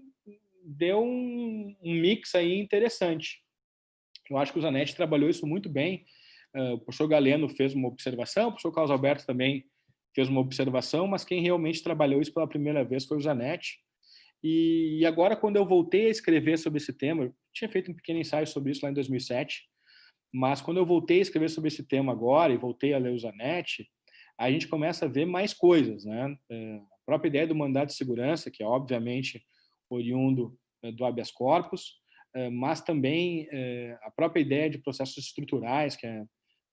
deu um mix aí interessante. Eu acho que o Zanetti trabalhou isso muito bem. O professor Galeno fez uma observação, o professor Carlos Alberto também fez uma observação, mas quem realmente trabalhou isso pela primeira vez foi o Zanetti. E agora, quando eu voltei a escrever sobre esse tema, eu tinha feito um pequeno ensaio sobre isso lá em 2007, mas quando eu voltei a escrever sobre esse tema agora e voltei a ler o Zanetti, a gente começa a ver mais coisas, né? A própria ideia do mandado de segurança, que é obviamente oriundo do habeas corpus, mas também a própria ideia de processos estruturais, que é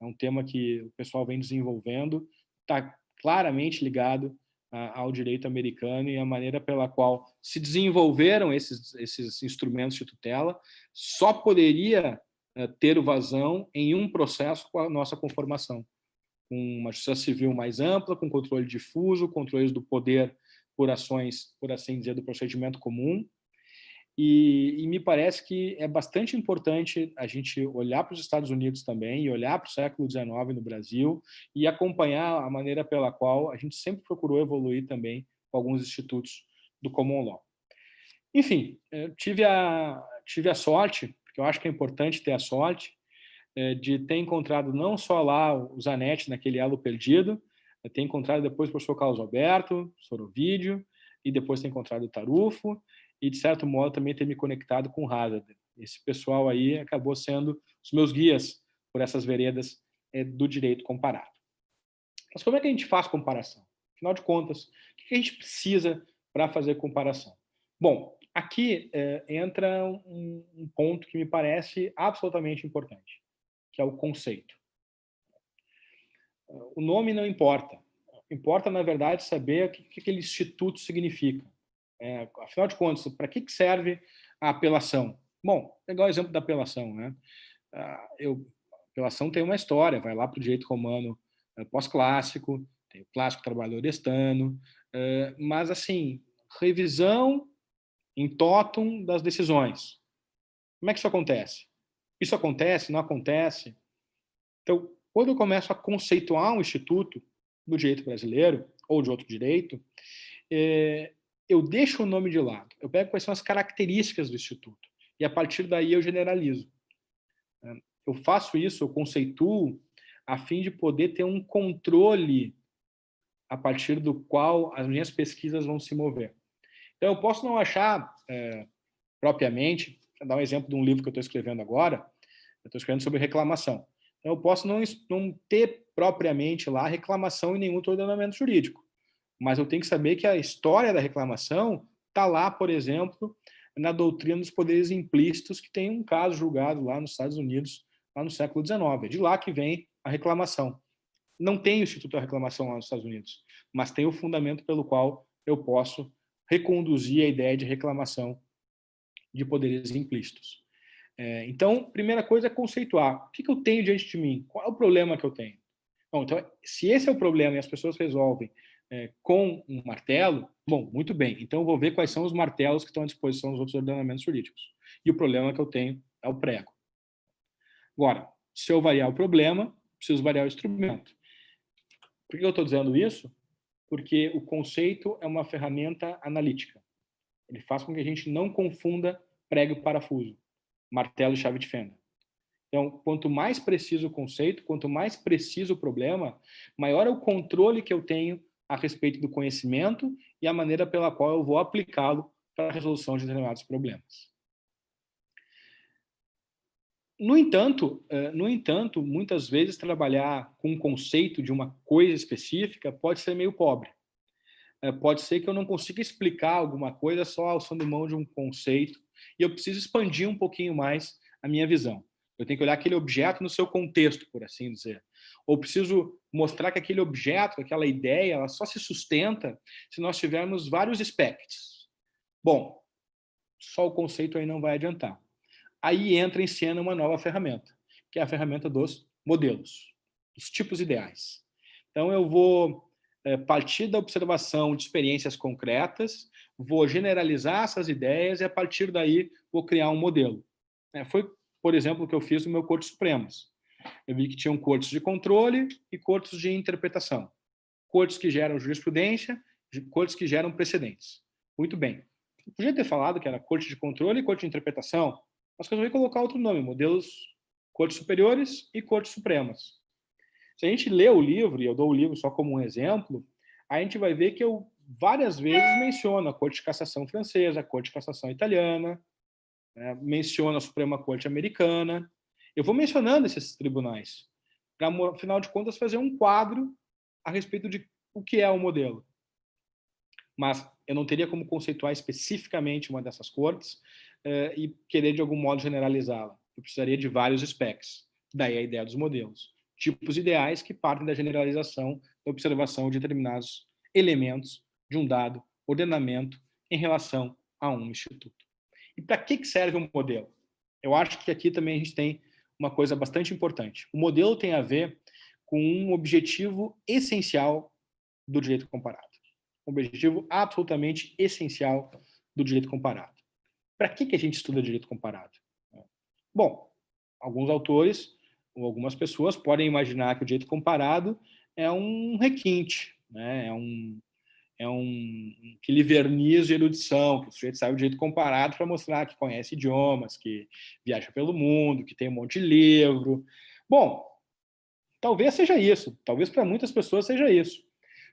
um tema que o pessoal vem desenvolvendo, está claramente ligado ao direito americano e a maneira pela qual se desenvolveram esses instrumentos de tutela só poderia ter vazão em um processo com a nossa conformação, com uma justiça civil mais ampla, com controle difuso, controles do poder por ações, por assim dizer, do procedimento comum. E me parece que é bastante importante a gente olhar para os Estados Unidos também e olhar para o século XIX no Brasil e acompanhar a maneira pela qual a gente sempre procurou evoluir também com alguns institutos do Common Law. Enfim, tive a sorte, porque eu acho que é importante ter a sorte, de ter encontrado não só lá o Zanetti naquele elo perdido, ter encontrado depois o professor Carlos Alberto, Sorovídio, e depois ter encontrado o Tarufo, e, de certo modo, também ter me conectado com o Hazard. Esse pessoal aí acabou sendo os meus guias por essas veredas do direito comparado. Mas como é que a gente faz comparação? Afinal de contas, o que a gente precisa para fazer comparação? Bom, aqui entra um ponto que me parece absolutamente importante, que é o conceito. O nome não importa. Importa, na verdade, saber o que aquele instituto significa. Afinal de contas, para que serve a apelação? Bom, pegar o exemplo da apelação, né? A apelação tem uma história, vai lá para o direito romano pós-clássico, tem o clássico trabalhador-estano, mas, assim, revisão em totum das decisões. Como é que isso acontece? Isso acontece? Não acontece? Então, quando eu começo a conceituar um instituto do direito brasileiro ou de outro direito, eu deixo o nome de lado, eu pego quais são as características do instituto e a partir daí eu generalizo. Eu faço isso, eu conceituo a fim de poder ter um controle a partir do qual as minhas pesquisas vão se mover. Então eu posso não achar propriamente, vou dar um exemplo de um livro que eu estou escrevendo agora, eu estou escrevendo sobre reclamação. Então eu posso não ter propriamente lá reclamação em nenhum ordenamento jurídico. Mas eu tenho que saber que a história da reclamação está lá, por exemplo, na doutrina dos poderes implícitos, que tem um caso julgado lá nos Estados Unidos, lá no século XIX. É de lá que vem a reclamação. Não tem o Instituto da Reclamação lá nos Estados Unidos, mas tem o fundamento pelo qual eu posso reconduzir a ideia de reclamação de poderes implícitos. Então, primeira coisa é conceituar. O que eu tenho diante de mim? Qual é o problema que eu tenho? Bom, então, se esse é o problema e as pessoas resolvem com um martelo, bom, muito bem. Então, eu vou ver quais são os martelos que estão à disposição dos outros ordenamentos jurídicos. E o problema que eu tenho é o prego. Agora, se eu variar o problema, preciso variar o instrumento. Por que eu estou dizendo isso? Porque o conceito é uma ferramenta analítica. Ele faz com que a gente não confunda prego e parafuso, martelo e chave de fenda. Então, quanto mais preciso o conceito, quanto mais preciso o problema, maior é o controle que eu tenho a respeito do conhecimento e a maneira pela qual eu vou aplicá-lo para a resolução de determinados problemas. No entanto, muitas vezes trabalhar com um conceito de uma coisa específica pode ser meio pobre. Pode ser que eu não consiga explicar alguma coisa só alçando mão de um conceito e eu preciso expandir um pouquinho mais a minha visão. Eu tenho que olhar aquele objeto no seu contexto, por assim dizer. Ou preciso mostrar que aquele objeto, aquela ideia, ela só se sustenta se nós tivermos vários aspectos. Bom, só o conceito aí não vai adiantar. Aí entra em cena uma nova ferramenta, que é a ferramenta dos modelos. dos tipos ideais. Então, eu vou partir da observação de experiências concretas, vou generalizar essas ideias e, a partir daí, vou criar um modelo. Foi, por exemplo, o que eu fiz no meu Cortes Supremos. Eu vi que tinham cortes de controle e cortes de interpretação. Cortes que geram jurisprudência, cortes que geram precedentes. Muito bem. Eu podia ter falado que era corte de controle e corte de interpretação, mas resolvi colocar outro nome, modelos cortes superiores e cortes supremas. Se a gente lê o livro, e eu dou o livro só como um exemplo, a gente vai ver que eu várias vezes menciono a Corte de Cassação francesa, a Corte de Cassação italiana, menciono a Suprema Corte americana. Eu vou mencionando esses tribunais para, afinal de contas, fazer um quadro a respeito de o que é o modelo. Mas eu não teria como conceituar especificamente uma dessas cortes e querer, de algum modo, generalizá-la. Eu precisaria de vários specs. Daí a ideia dos modelos. Tipos ideais que partem da generalização, da observação de determinados elementos de um dado ordenamento em relação a um instituto. E para que serve um modelo? Eu acho que aqui também a gente tem uma coisa bastante importante. O modelo tem a ver com um objetivo essencial do direito comparado. Um objetivo absolutamente essencial do direito comparado. Para que a gente estuda direito comparado? Bom, alguns autores ou algumas pessoas podem imaginar que o direito comparado é um requinte, né? É aquele verniz de erudição, que o sujeito sabe o direito comparado para mostrar que conhece idiomas, que viaja pelo mundo, que tem um monte de livro. Bom, talvez seja isso, talvez para muitas pessoas seja isso.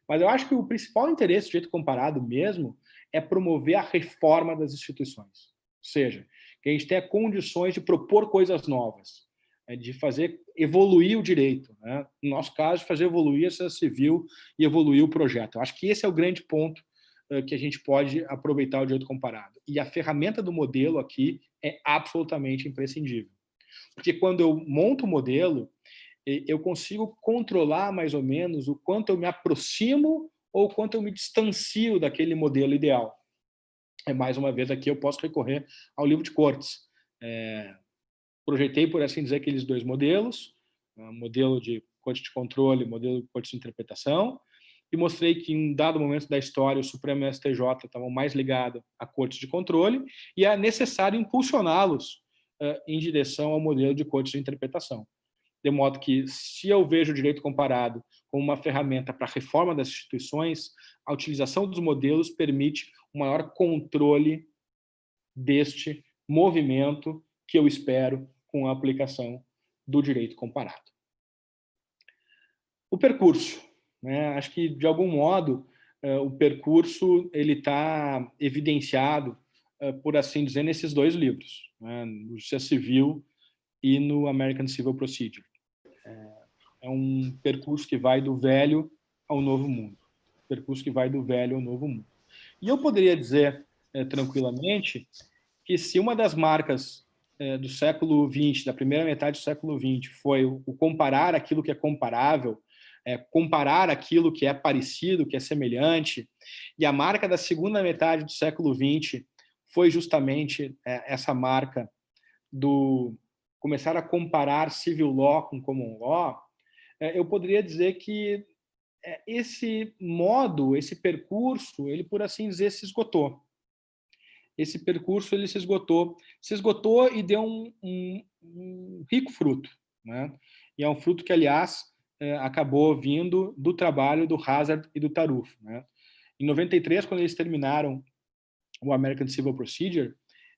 Mas eu acho que o principal interesse do direito comparado mesmo é promover a reforma das instituições. Ou seja, que a gente tenha condições de propor coisas novas, de fazer evoluir o direito, né? No nosso caso, fazer evoluir a sociedade civil e evoluir o projeto. Eu acho que esse é o grande ponto que a gente pode aproveitar o direito comparado. E a ferramenta do modelo aqui é absolutamente imprescindível. Porque quando eu monto o modelo, eu consigo controlar mais ou menos o quanto eu me aproximo ou o quanto eu me distancio daquele modelo ideal. Mais uma vez aqui eu posso recorrer ao livro de Cortes. Projetei, por assim dizer, aqueles dois modelos, modelo de corte de controle, modelo de corte de interpretação, e mostrei que em um dado momento da história o Supremo e o STJ estavam mais ligados a cortes de controle e é necessário impulsioná-los em direção ao modelo de cortes de interpretação. De modo que, se eu vejo o direito comparado como uma ferramenta para a reforma das instituições, a utilização dos modelos permite um maior controle deste movimento que eu espero com a aplicação do direito comparado. O percurso, né? Acho que, de algum modo, o percurso ele está evidenciado, por assim dizer, nesses dois livros, né? No Justiça Civil e no American Civil Procedure. É um percurso que vai do velho ao novo mundo. Percurso que vai do velho ao novo mundo. E eu poderia dizer, tranquilamente, que se uma das marcas do século XX, da primeira metade do século XX, foi o comparar aquilo que é comparável, comparar aquilo que é parecido, que é semelhante, e a marca da segunda metade do século XX foi justamente essa marca do começar a comparar civil law com common law, eu poderia dizer que esse modo, esse percurso, ele, por assim dizer, se esgotou. Esse percurso ele se esgotou e deu um rico fruto, né? E é um fruto que, aliás, acabou vindo do trabalho do Hazard e do Taruf, né? Em 93, quando eles terminaram o American Civil Procedure,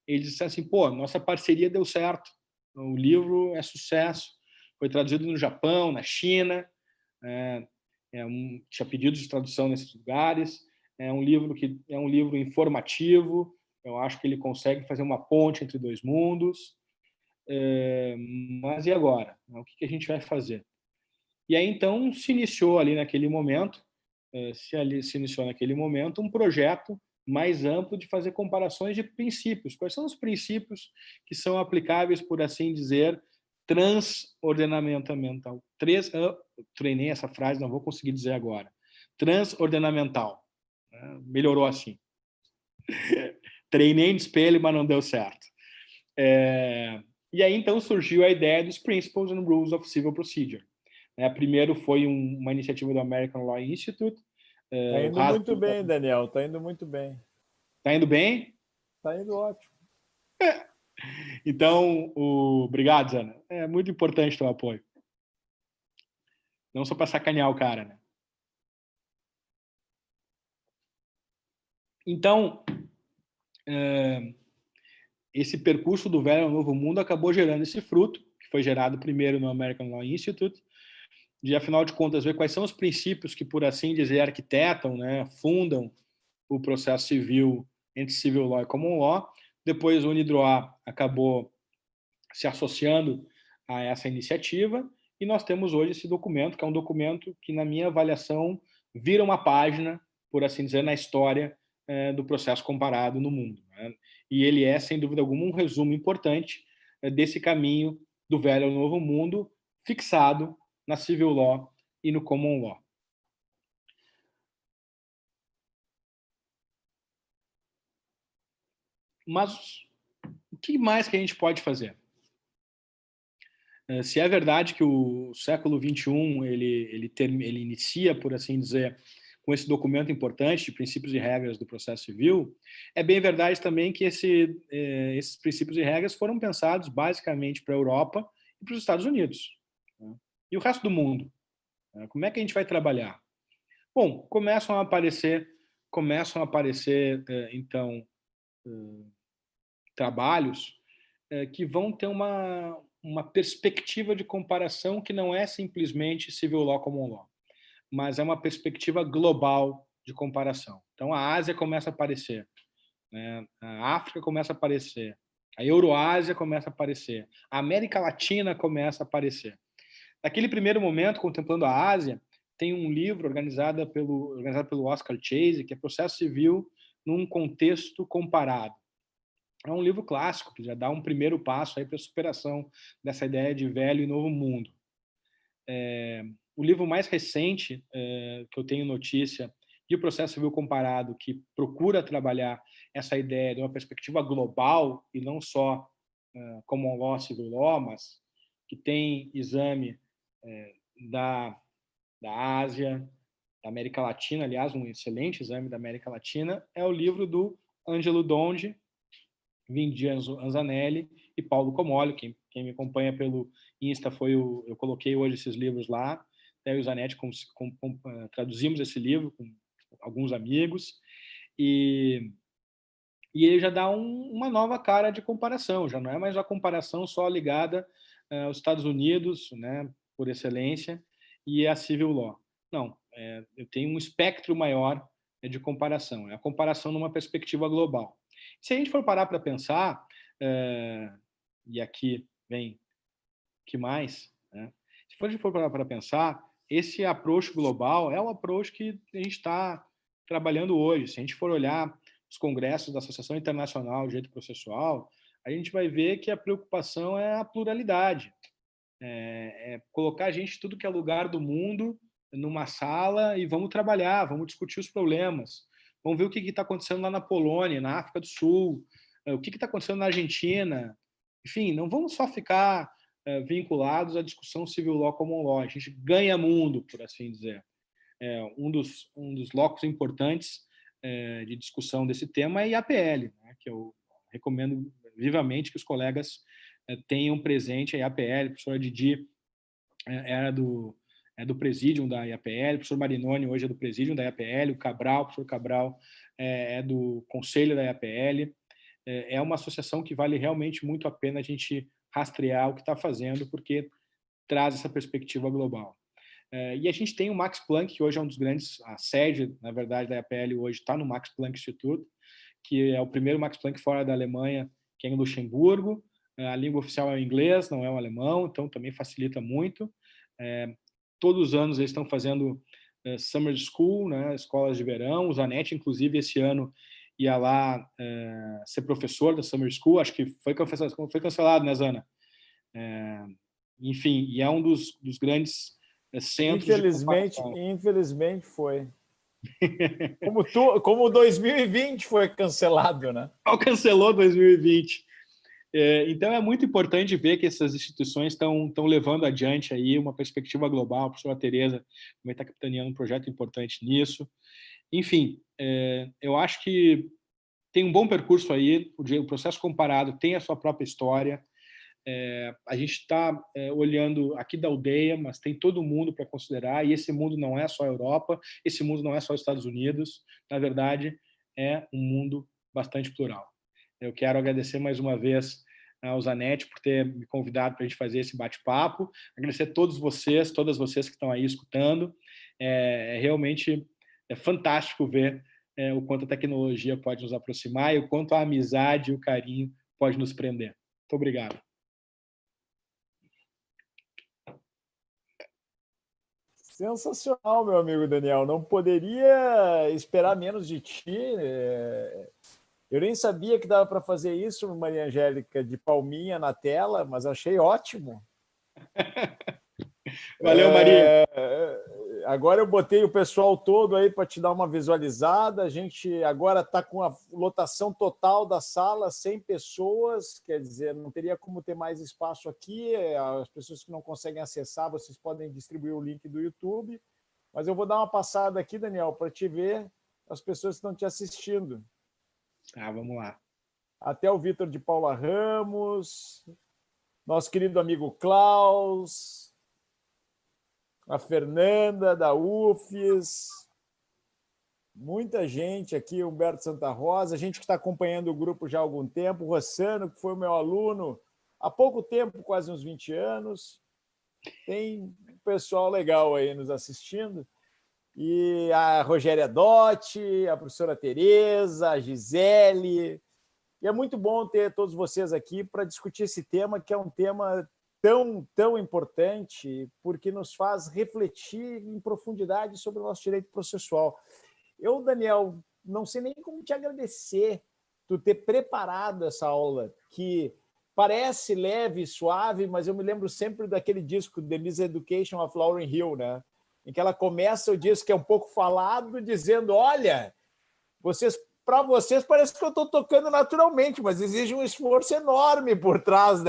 eles disseram assim, nossa parceria deu certo, o livro é sucesso, foi traduzido no Japão, na China, tinha pedidos de tradução nesses lugares, é um livro informativo, eu acho que ele consegue fazer uma ponte entre dois mundos, mas e agora? O que a gente vai fazer? E aí, então, se iniciou naquele momento um projeto mais amplo de fazer comparações de princípios. Quais são os princípios que são aplicáveis, por assim dizer, transordenamental? Treinei essa frase, não vou conseguir dizer agora. Transordenamental. Melhorou assim. Treinei de espelho, mas não deu certo. E aí, então, surgiu a ideia dos Principles and Rules of Civil Procedure. Primeiro foi uma iniciativa do American Law Institute. Está indo muito bem, Daniel, está indo muito bem. Está indo bem? Está indo ótimo. Então, obrigado, Zana. É muito importante o teu apoio. Não só para sacanear o cara, né? Então, esse percurso do velho ao novo mundo acabou gerando esse fruto, que foi gerado primeiro no American Law Institute, de, afinal de contas, ver quais são os princípios que, por assim dizer, arquitetam, né, fundam o processo civil entre civil law e common law. Depois, o UniDroit acabou se associando a essa iniciativa e nós temos hoje esse documento, que é um documento que, na minha avaliação, vira uma página, por assim dizer, na história do processo comparado no mundo, né? E ele é, sem dúvida alguma, um resumo importante desse caminho do velho ao novo mundo, fixado na civil law e no common law. Mas o que mais que a gente pode fazer? Se é verdade que o século XXI ele inicia, por assim dizer, com esse documento importante de princípios e regras do processo civil, é bem verdade também que esses princípios e regras foram pensados basicamente para a Europa e para os Estados Unidos, né? E o resto do mundo? Como é que a gente vai trabalhar? Bom, começam a aparecer então, trabalhos que vão ter uma perspectiva de comparação que não é simplesmente civil law common law, mas é uma perspectiva global de comparação. Então, a Ásia começa a aparecer, né? A África começa a aparecer, a Euroásia começa a aparecer, a América Latina começa a aparecer. Naquele primeiro momento, contemplando a Ásia, tem um livro organizado pelo Oscar Chase, que é Processo Civil num Contexto Comparado. É um livro clássico, que já dá um primeiro passo para a superação dessa ideia de velho e novo mundo. O livro mais recente que eu tenho notícia de processo civil comparado, que procura trabalhar essa ideia de uma perspectiva global e não só common law, civil law, mas que tem exame da Ásia, da América Latina, aliás, um excelente exame da América Latina, é o livro do Angelo Donde, Vindy Anzanelli e Paulo Comolli. Quem me acompanha pelo Insta eu coloquei hoje esses livros lá. Eu e o Zanetti traduzimos esse livro com alguns amigos e ele já dá uma nova cara de comparação. Já não é mais uma comparação só ligada aos Estados Unidos, né, por excelência, e a civil law. Não, eu tenho um espectro maior de comparação. É a comparação numa perspectiva global. Se a gente for parar para pensar, e aqui vem o que mais, né? Se a gente for parar para pensar, esse approach global é o approach que a gente está trabalhando hoje. Se a gente for olhar os congressos da Associação Internacional de Direito Processual, a gente vai ver que a preocupação é a pluralidade. Colocar a gente em tudo que é lugar do mundo numa sala e vamos trabalhar, vamos discutir os problemas. Vamos ver o que está acontecendo lá na Polônia, na África do Sul, o que está acontecendo na Argentina. Enfim, não vamos só ficar vinculados à discussão civil law common law. A gente ganha mundo, por assim dizer. Um dos locos importantes de discussão desse tema é a IAPL, né, que eu recomendo vivamente que os colegas tenham presente a IAPL. A professora Didi era do presídium da IAPL, o professor Marinoni hoje é do presídium da IAPL, o professor Cabral é do conselho da IAPL. É uma associação que vale realmente muito a pena a gente rastrear o que está fazendo, porque traz essa perspectiva global. E a gente tem o Max Planck, que hoje é um dos grandes, a sede, na verdade, da IAPL hoje está no Max Planck Institute, que é o primeiro Max Planck fora da Alemanha, que é em Luxemburgo. A língua oficial é o inglês, não é o alemão, então também facilita muito. Todos os anos eles estão fazendo Summer School, né, escolas de verão. O Zanetti, inclusive, esse ano ia lá ser professor da Summer School. Acho que foi cancelado, né, Zana? Enfim, e é um dos grandes centros Infelizmente foi. Como 2020 foi cancelado, né? Cancelou 2020. Então, é muito importante ver que essas instituições estão levando adiante aí uma perspectiva global. A professora Tereza também está capitaneando um projeto importante nisso. Enfim, eu acho que tem um bom percurso aí, o processo comparado tem a sua própria história. A gente está olhando aqui da aldeia, mas tem todo mundo para considerar, e esse mundo não é só a Europa, esse mundo não é só os Estados Unidos, na verdade, é um mundo bastante plural. Eu quero agradecer mais uma vez ao Zanetti por ter me convidado para a gente fazer esse bate-papo, agradecer a todos vocês, todas vocês que estão aí escutando. Realmente fantástico ver o quanto a tecnologia pode nos aproximar e o quanto a amizade e o carinho pode nos prender. Muito obrigado. Sensacional, meu amigo Daniel. Não poderia esperar menos de ti. Eu nem sabia que dava para fazer isso, Maria Angélica, de palminha na tela, mas achei ótimo. Valeu, Maria. Agora eu botei o pessoal todo aí para te dar uma visualizada. A gente agora está com a lotação total da sala, 100 pessoas, quer dizer, não teria como ter mais espaço aqui. As pessoas que não conseguem acessar, vocês podem distribuir o link do YouTube. Mas eu vou dar uma passada aqui, Daniel, para te ver as pessoas que estão te assistindo. Vamos lá. Até o Vitor de Paula Ramos, nosso querido amigo Klaus, a Fernanda da UFES, muita gente aqui, Humberto Santa Rosa, gente que está acompanhando o grupo já há algum tempo, o Rossano, que foi o meu aluno há pouco tempo, quase uns 20 anos. Tem um pessoal legal aí nos assistindo. E a Rogéria Dotti, a professora Tereza, a Gisele. E é muito bom ter todos vocês aqui para discutir esse tema, que é um tema tão importante, porque nos faz refletir em profundidade sobre o nosso direito processual. Eu, Daniel, não sei nem como te agradecer tu ter preparado essa aula, que parece leve e suave, mas eu me lembro sempre daquele disco, The Miseducation of Lauryn Hill, né? Em que ela começa o disco que é um pouco falado, dizendo, olha, para vocês parece que eu estou tocando naturalmente, mas exige um esforço enorme por trás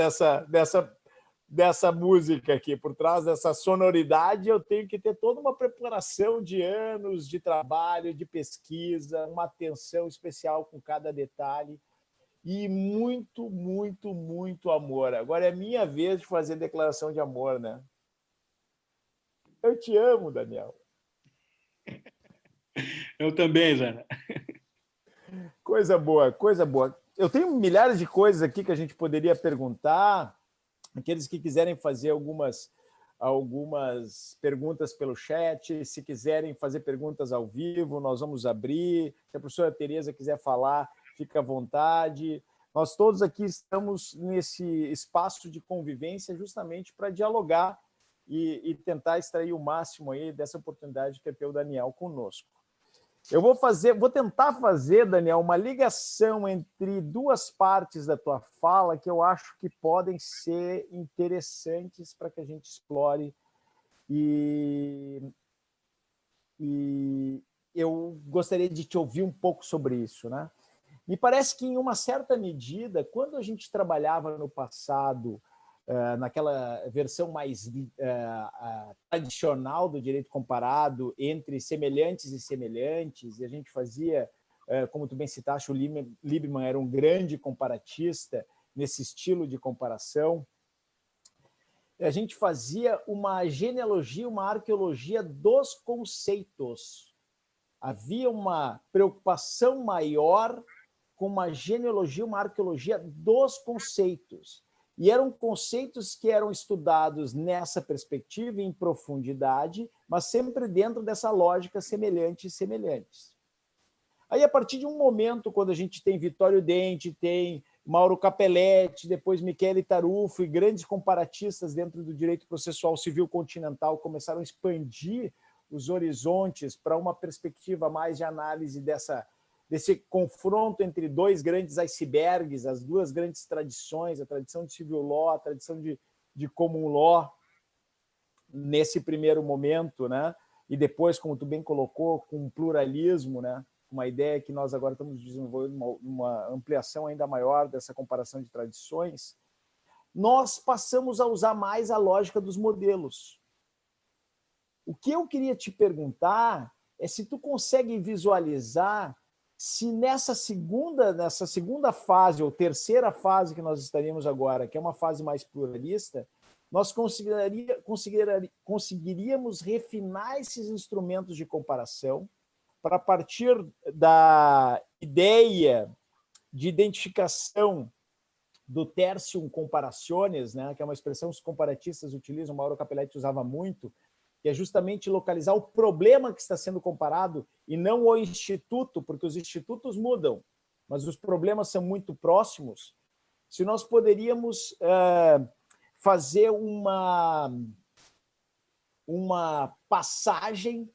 dessa música aqui, por trás dessa sonoridade. Eu tenho que ter toda uma preparação de anos de trabalho, de pesquisa, uma atenção especial com cada detalhe e muito, muito, muito amor. Agora é minha vez de fazer declaração de amor, né? Eu te amo, Daniel. Eu também, Zana. Coisa boa, coisa boa. Eu tenho milhares de coisas aqui que a gente poderia perguntar. Aqueles que quiserem fazer algumas perguntas pelo chat, se quiserem fazer perguntas ao vivo, nós vamos abrir. Se a professora Tereza quiser falar, fica à vontade. Nós todos aqui estamos nesse espaço de convivência justamente para dialogar e tentar extrair o máximo aí dessa oportunidade que é ter o Daniel conosco. Eu vou tentar fazer, Daniel, uma ligação entre duas partes da tua fala que eu acho que podem ser interessantes para que a gente explore. E eu gostaria de te ouvir um pouco sobre isso, né? Me parece que, em uma certa medida, quando a gente trabalhava no passado, naquela versão mais tradicional do direito comparado entre semelhantes e semelhantes, e a gente fazia, como tu bem citaste, o Liebman era um grande comparatista nesse estilo de comparação, a gente fazia uma genealogia, uma arqueologia dos conceitos. Havia uma preocupação maior com uma genealogia, uma arqueologia dos conceitos. E eram conceitos que eram estudados nessa perspectiva em profundidade, mas sempre dentro dessa lógica semelhantes e semelhantes. Aí, a partir de um momento, quando a gente tem Vittorio Denti, tem Mauro Capelletti, depois Michele Tarufo e grandes comparatistas dentro do direito processual civil continental começaram a expandir os horizontes para uma perspectiva mais de análise desse confronto entre dois grandes icebergs, as duas grandes tradições, a tradição de civil law, a tradição de common law, nesse primeiro momento, né? E depois, como tu bem colocou, com pluralismo, né? uma ideia que nós agora estamos desenvolvendo uma ampliação ainda maior dessa comparação de tradições, nós passamos a usar mais a lógica dos modelos. O que eu queria te perguntar é se tu consegue visualizar se nessa segunda fase, ou terceira fase que nós estaríamos agora, que é uma fase mais pluralista, nós conseguiríamos refinar esses instrumentos de comparação para, a partir da ideia de identificação do tertium comparationes, né, que é uma expressão que os comparatistas utilizam, o Mauro Capelletti usava muito, que é justamente localizar o problema que está sendo comparado e não o instituto, porque os institutos mudam, mas os problemas são muito próximos. Se nós poderíamos fazer uma passagem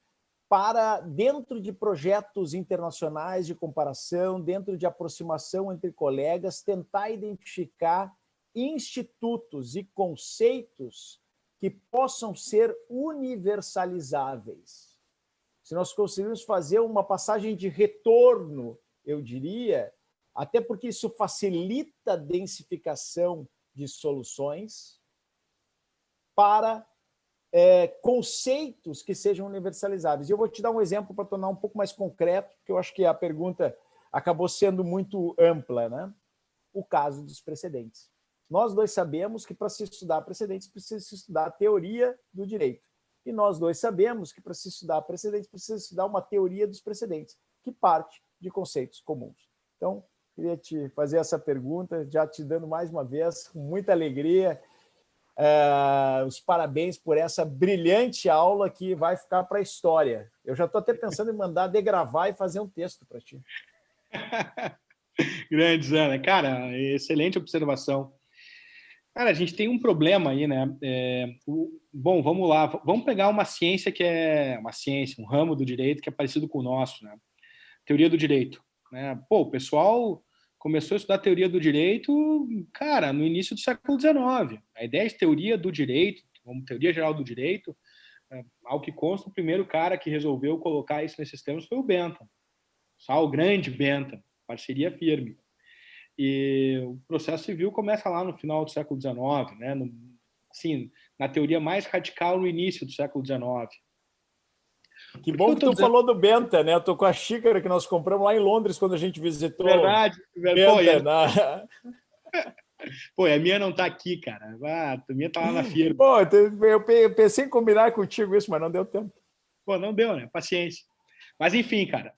para, dentro de projetos internacionais de comparação, dentro de aproximação entre colegas, tentar identificar institutos e conceitos que possam ser universalizáveis. Se nós conseguirmos fazer uma passagem de retorno, eu diria, até porque isso facilita a densificação de soluções para conceitos que sejam universalizáveis. E eu vou te dar um exemplo para tornar um pouco mais concreto, porque eu acho que a pergunta acabou sendo muito ampla, né? O caso dos precedentes. Nós dois sabemos que para se estudar precedentes precisa se estudar a teoria do direito. E nós dois sabemos que para se estudar precedentes precisa se estudar uma teoria dos precedentes, que parte de conceitos comuns. Então, queria te fazer essa pergunta, já te dando mais uma vez, com muita alegria, os parabéns por essa brilhante aula que vai ficar para a história. Eu já estou até pensando em mandar degravar e fazer um texto para ti. Grande, Zana. Cara, excelente observação. Cara, a gente tem um problema aí, né? Bom, vamos lá. Vamos pegar uma ciência que é uma ciência, um ramo do direito que é parecido com o nosso, né? Teoria do direito, né? Pô, o pessoal começou a estudar teoria do direito, cara, no início do século XIX. A ideia de teoria do direito, como teoria geral do direito, ao que consta, o primeiro cara que resolveu colocar isso nesses termos foi o Bentham. O grande Bentham, parceria firme. E o processo civil começa lá no final do século XIX, né? Assim, na teoria mais radical no início do século XIX. Que bom que tu falou do Bentham, né? Eu tô com a xícara que nós compramos lá em Londres quando a gente visitou. Verdade. Bentham, Pô, a minha não tá aqui, cara. A minha tá lá na firma. Pô, eu pensei em combinar contigo isso, mas não deu tempo. Pô, não deu, né? Paciência. Mas, enfim, cara,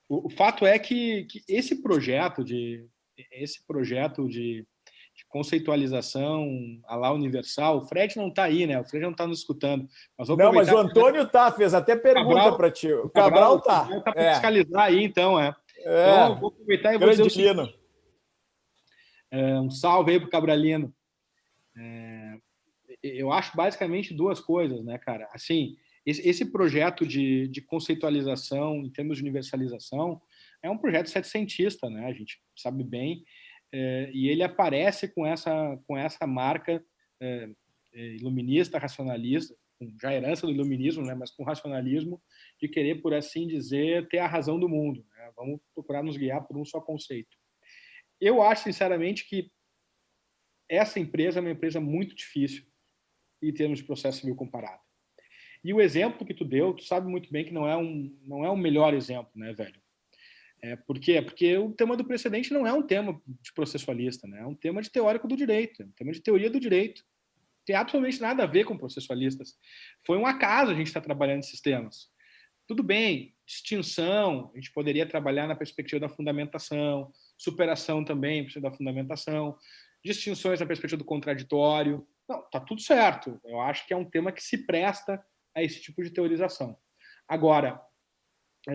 o fato é que esse projeto de conceitualização à la universal, o Fred não está aí, né? O Fred não está nos escutando. Mas mas o Antônio tá, fez até pergunta para ti. O Cabral tá. Está para fiscalizar aí, então, Então, eu vou aproveitar e vou dizer o seguinte. Um salve aí para o Cabralino. Eu acho basicamente duas coisas, né, cara? Assim, esse projeto de conceitualização em termos de universalização é um projeto setecentista, né? A gente sabe bem, e ele aparece com essa marca iluminista, racionalista, com já herança do iluminismo, né? Mas com racionalismo de querer, por assim dizer, ter a razão do mundo, né? Vamos procurar nos guiar por um só conceito. Eu acho, sinceramente, que essa empresa é uma empresa muito difícil em termos de processo civil comparado. E o exemplo que tu deu, tu sabe muito bem que não é um melhor exemplo, né, velho? Por quê? Porque o tema do precedente não é um tema de processualista, né? É um tema de teórico do direito, é um tema de teoria do direito. Não tem absolutamente nada a ver com processualistas. Foi um acaso a gente estar trabalhando esses temas. Tudo bem, distinção, a gente poderia trabalhar na perspectiva da fundamentação, superação também, perspectiva da fundamentação, distinções na perspectiva do contraditório. Não, tá tudo certo. Eu acho que é um tema que se presta a esse tipo de teorização. Agora,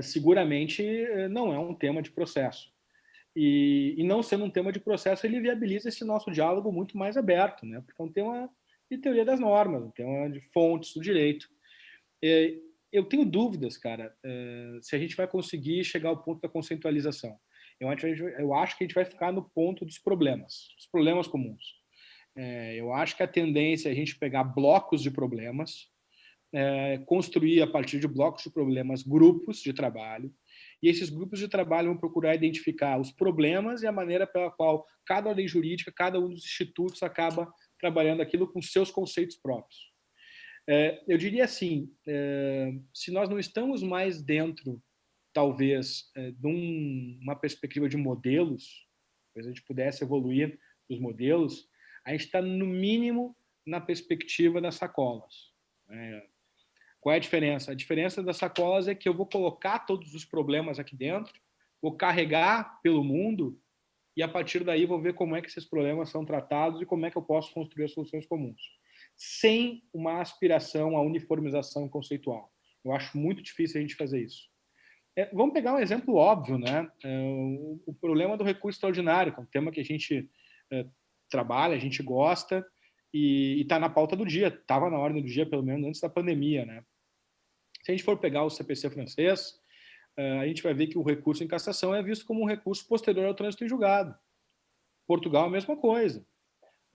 seguramente não é um tema de processo. E não sendo um tema de processo, ele viabiliza esse nosso diálogo muito mais aberto, né? Porque é um tema de teoria das normas, um tema de fontes do direito. Eu tenho dúvidas, cara, se a gente vai conseguir chegar ao ponto da conceitualização. Eu acho que a gente vai ficar no ponto dos problemas comuns. Eu acho que a tendência é a gente pegar blocos de problemas, construir a partir de blocos de problemas grupos de trabalho e esses grupos de trabalho vão procurar identificar os problemas e a maneira pela qual cada ordem jurídica, cada um dos institutos acaba trabalhando aquilo com seus conceitos próprios. Eu diria assim, se nós não estamos mais dentro, talvez, de uma perspectiva de modelos, talvez a gente pudesse evoluir os modelos, a gente está, no mínimo, na perspectiva das sacolas. Qual é a diferença? A diferença das sacolas é que eu vou colocar todos os problemas aqui dentro, vou carregar pelo mundo e, a partir daí, vou ver como é que esses problemas são tratados e como é que eu posso construir as soluções comuns, sem uma aspiração à uniformização conceitual. Eu acho muito difícil a gente fazer isso. Vamos pegar um exemplo óbvio, né? O problema do recurso extraordinário, que é um tema que a gente trabalha, a gente gosta e está na pauta do dia, estava na ordem do dia, pelo menos antes da pandemia, né? Se a gente for pegar o CPC francês, a gente vai ver que o recurso em cassação é visto como um recurso posterior ao trânsito em julgado. Portugal, a mesma coisa.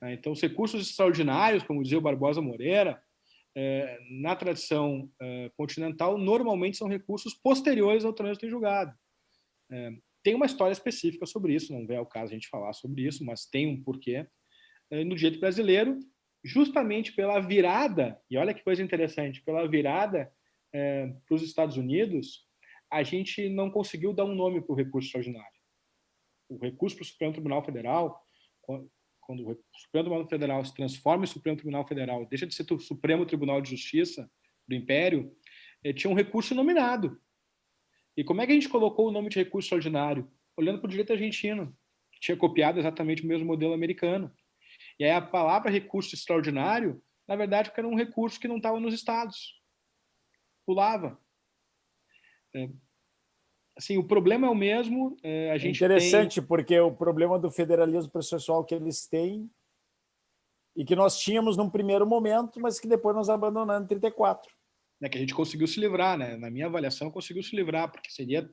Então, os recursos extraordinários, como dizia o Barbosa Moreira, na tradição continental, normalmente são recursos posteriores ao trânsito em julgado. Tem uma história específica sobre isso, não vem ao caso a gente falar sobre isso, mas tem um porquê. No direito brasileiro, justamente pela virada, e olha que coisa interessante, pela virada para os Estados Unidos, a gente não conseguiu dar um nome para o recurso extraordinário. O recurso para o Supremo Tribunal Federal, quando o Supremo Tribunal Federal se transforma em Supremo Tribunal Federal, deixa de ser o Supremo Tribunal de Justiça do Império, tinha um recurso nominado. E como é que a gente colocou o nome de recurso extraordinário? Olhando para o direito argentino, que tinha copiado exatamente o mesmo modelo americano. E aí a palavra recurso extraordinário, na verdade, porque era um recurso que não estava nos estados. Pulava. Assim, o problema é o mesmo. A gente interessante, porque o problema do federalismo processual que eles têm e que nós tínhamos num primeiro momento, mas que depois nós abandonamos em 34. Que a gente conseguiu se livrar, né? Na minha avaliação, conseguiu se livrar, porque seria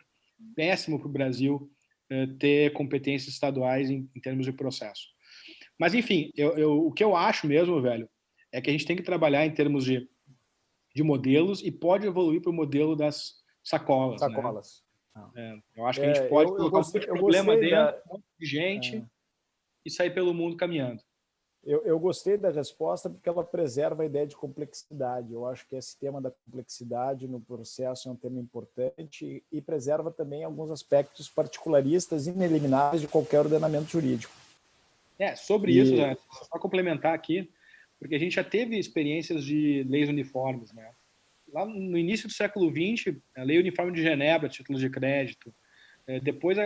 péssimo para o Brasil ter competências estaduais em termos de processo. Mas, enfim, o que eu acho mesmo, velho, é que a gente tem que trabalhar em termos de modelos e pode evoluir para o modelo das sacolas. Né? Eu acho que a gente pode colocar um monte de problema dentro, um monte de gente e sair pelo mundo caminhando. Eu gostei da resposta porque ela preserva a ideia de complexidade. Eu acho que esse tema da complexidade no processo é um tema importante e preserva também alguns aspectos particularistas inelimináveis de qualquer ordenamento jurídico. Sobre isso, né? Só complementar aqui, porque a gente já teve experiências de leis uniformes, né? Lá no início do século XX, a Lei Uniforme de Genebra, títulos de crédito. Depois,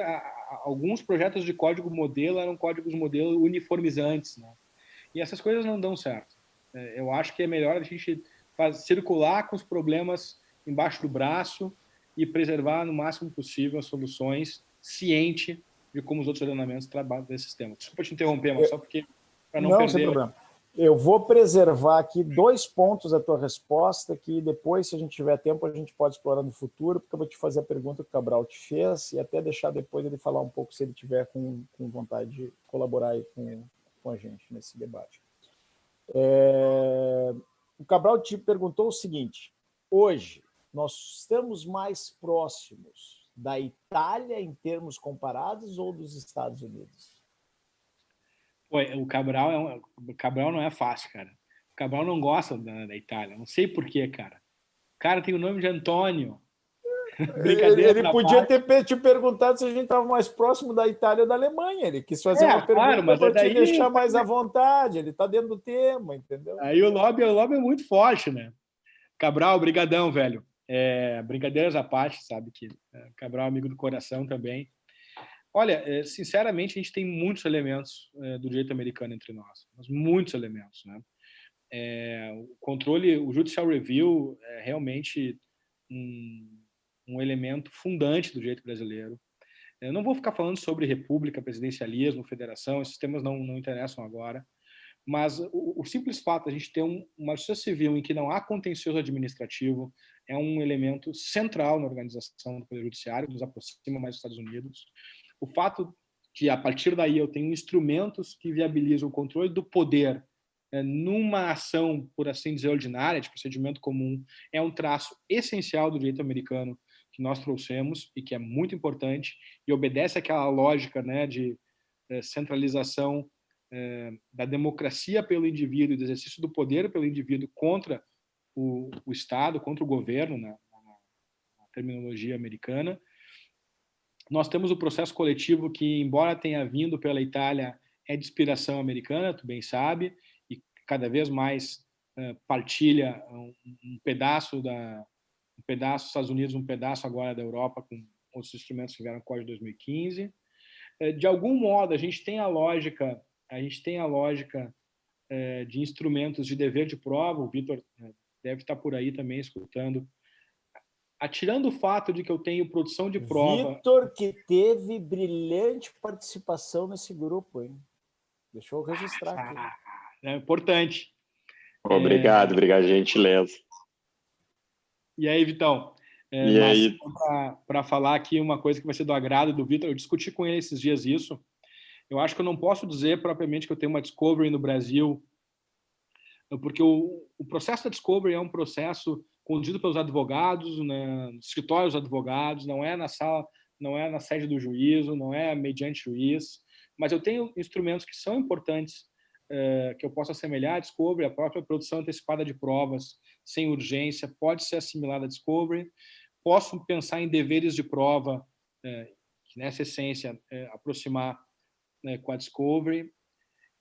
alguns projetos de código modelo eram códigos modelo uniformizantes, né? E essas coisas não dão certo. Eu acho que é melhor a gente circular com os problemas embaixo do braço e preservar no máximo possível as soluções, ciente de como os outros ordenamentos trabalham desses temas. Desculpa te interromper, mas só porque para não perder... Sem problema. Eu vou preservar aqui 2 pontos da tua resposta, que depois, se a gente tiver tempo, a gente pode explorar no futuro, porque eu vou te fazer a pergunta que o Cabral te fez e até deixar depois ele falar um pouco, se ele tiver com vontade de colaborar aí com a gente nesse debate. O Cabral te perguntou o seguinte: hoje, nós estamos mais próximos da Itália em termos comparados ou dos Estados Unidos? O Cabral não é fácil, cara. O Cabral não gosta da Itália. Não sei por quê, cara. O cara tem o nome de Antônio. Brincadeira. Ele podia ter te perguntado se a gente estava mais próximo da Itália ou da Alemanha. Ele quis fazer uma pergunta para te deixar mais à vontade. Ele está dentro do tema, entendeu? Aí o lobby é muito forte, né? Cabral, brigadão, velho. Brincadeiras à parte, sabe que Cabral é amigo do coração também. Olha, sinceramente, a gente tem muitos elementos do direito americano entre nós. Muitos elementos, né? O controle, o judicial review é realmente um elemento fundante do direito brasileiro. Eu não vou ficar falando sobre república, presidencialismo, federação, esses temas não interessam agora, mas o simples fato de a gente ter uma justiça civil em que não há contencioso administrativo é um elemento central na organização do Poder Judiciário, nos aproxima mais dos Estados Unidos. O fato que, a partir daí, eu tenho instrumentos que viabilizam o controle do poder numa ação, por assim dizer, ordinária, de procedimento comum, é um traço essencial do direito americano que nós trouxemos e que é muito importante e obedece àquela lógica, né, de centralização da democracia pelo indivíduo, do exercício do poder pelo indivíduo contra o Estado, contra o governo, na terminologia americana. Nós temos o processo coletivo que, embora tenha vindo pela Itália, é de inspiração americana, tu bem sabe, e cada vez mais partilha um pedaço dos Estados Unidos, um pedaço agora da Europa, com outros instrumentos que vieram no Código de 2015. De algum modo, a gente tem a lógica de instrumentos de dever de prova, o Vitor deve estar por aí também escutando, atirando o fato de que eu tenho produção de prova... Vitor, que teve brilhante participação nesse grupo, hein? Deixa eu registrar aqui. É importante. Obrigado, gentileza. E aí, Vitão? Para falar aqui uma coisa que vai ser do agrado do Vitor, eu discuti com ele esses dias isso. Eu acho que eu não posso dizer propriamente que eu tenho uma Discovery no Brasil, porque o processo da Discovery é um processo conduzido pelos advogados, né, nos escritórios dos advogados, não é na sala, não é na sede do juízo, não é mediante juiz, mas eu tenho instrumentos que são importantes, que eu posso assemelhar à Discovery, a própria produção antecipada de provas sem urgência pode ser assimilada à Discovery. Posso pensar em deveres de prova, que nessa essência aproximar com a Discovery.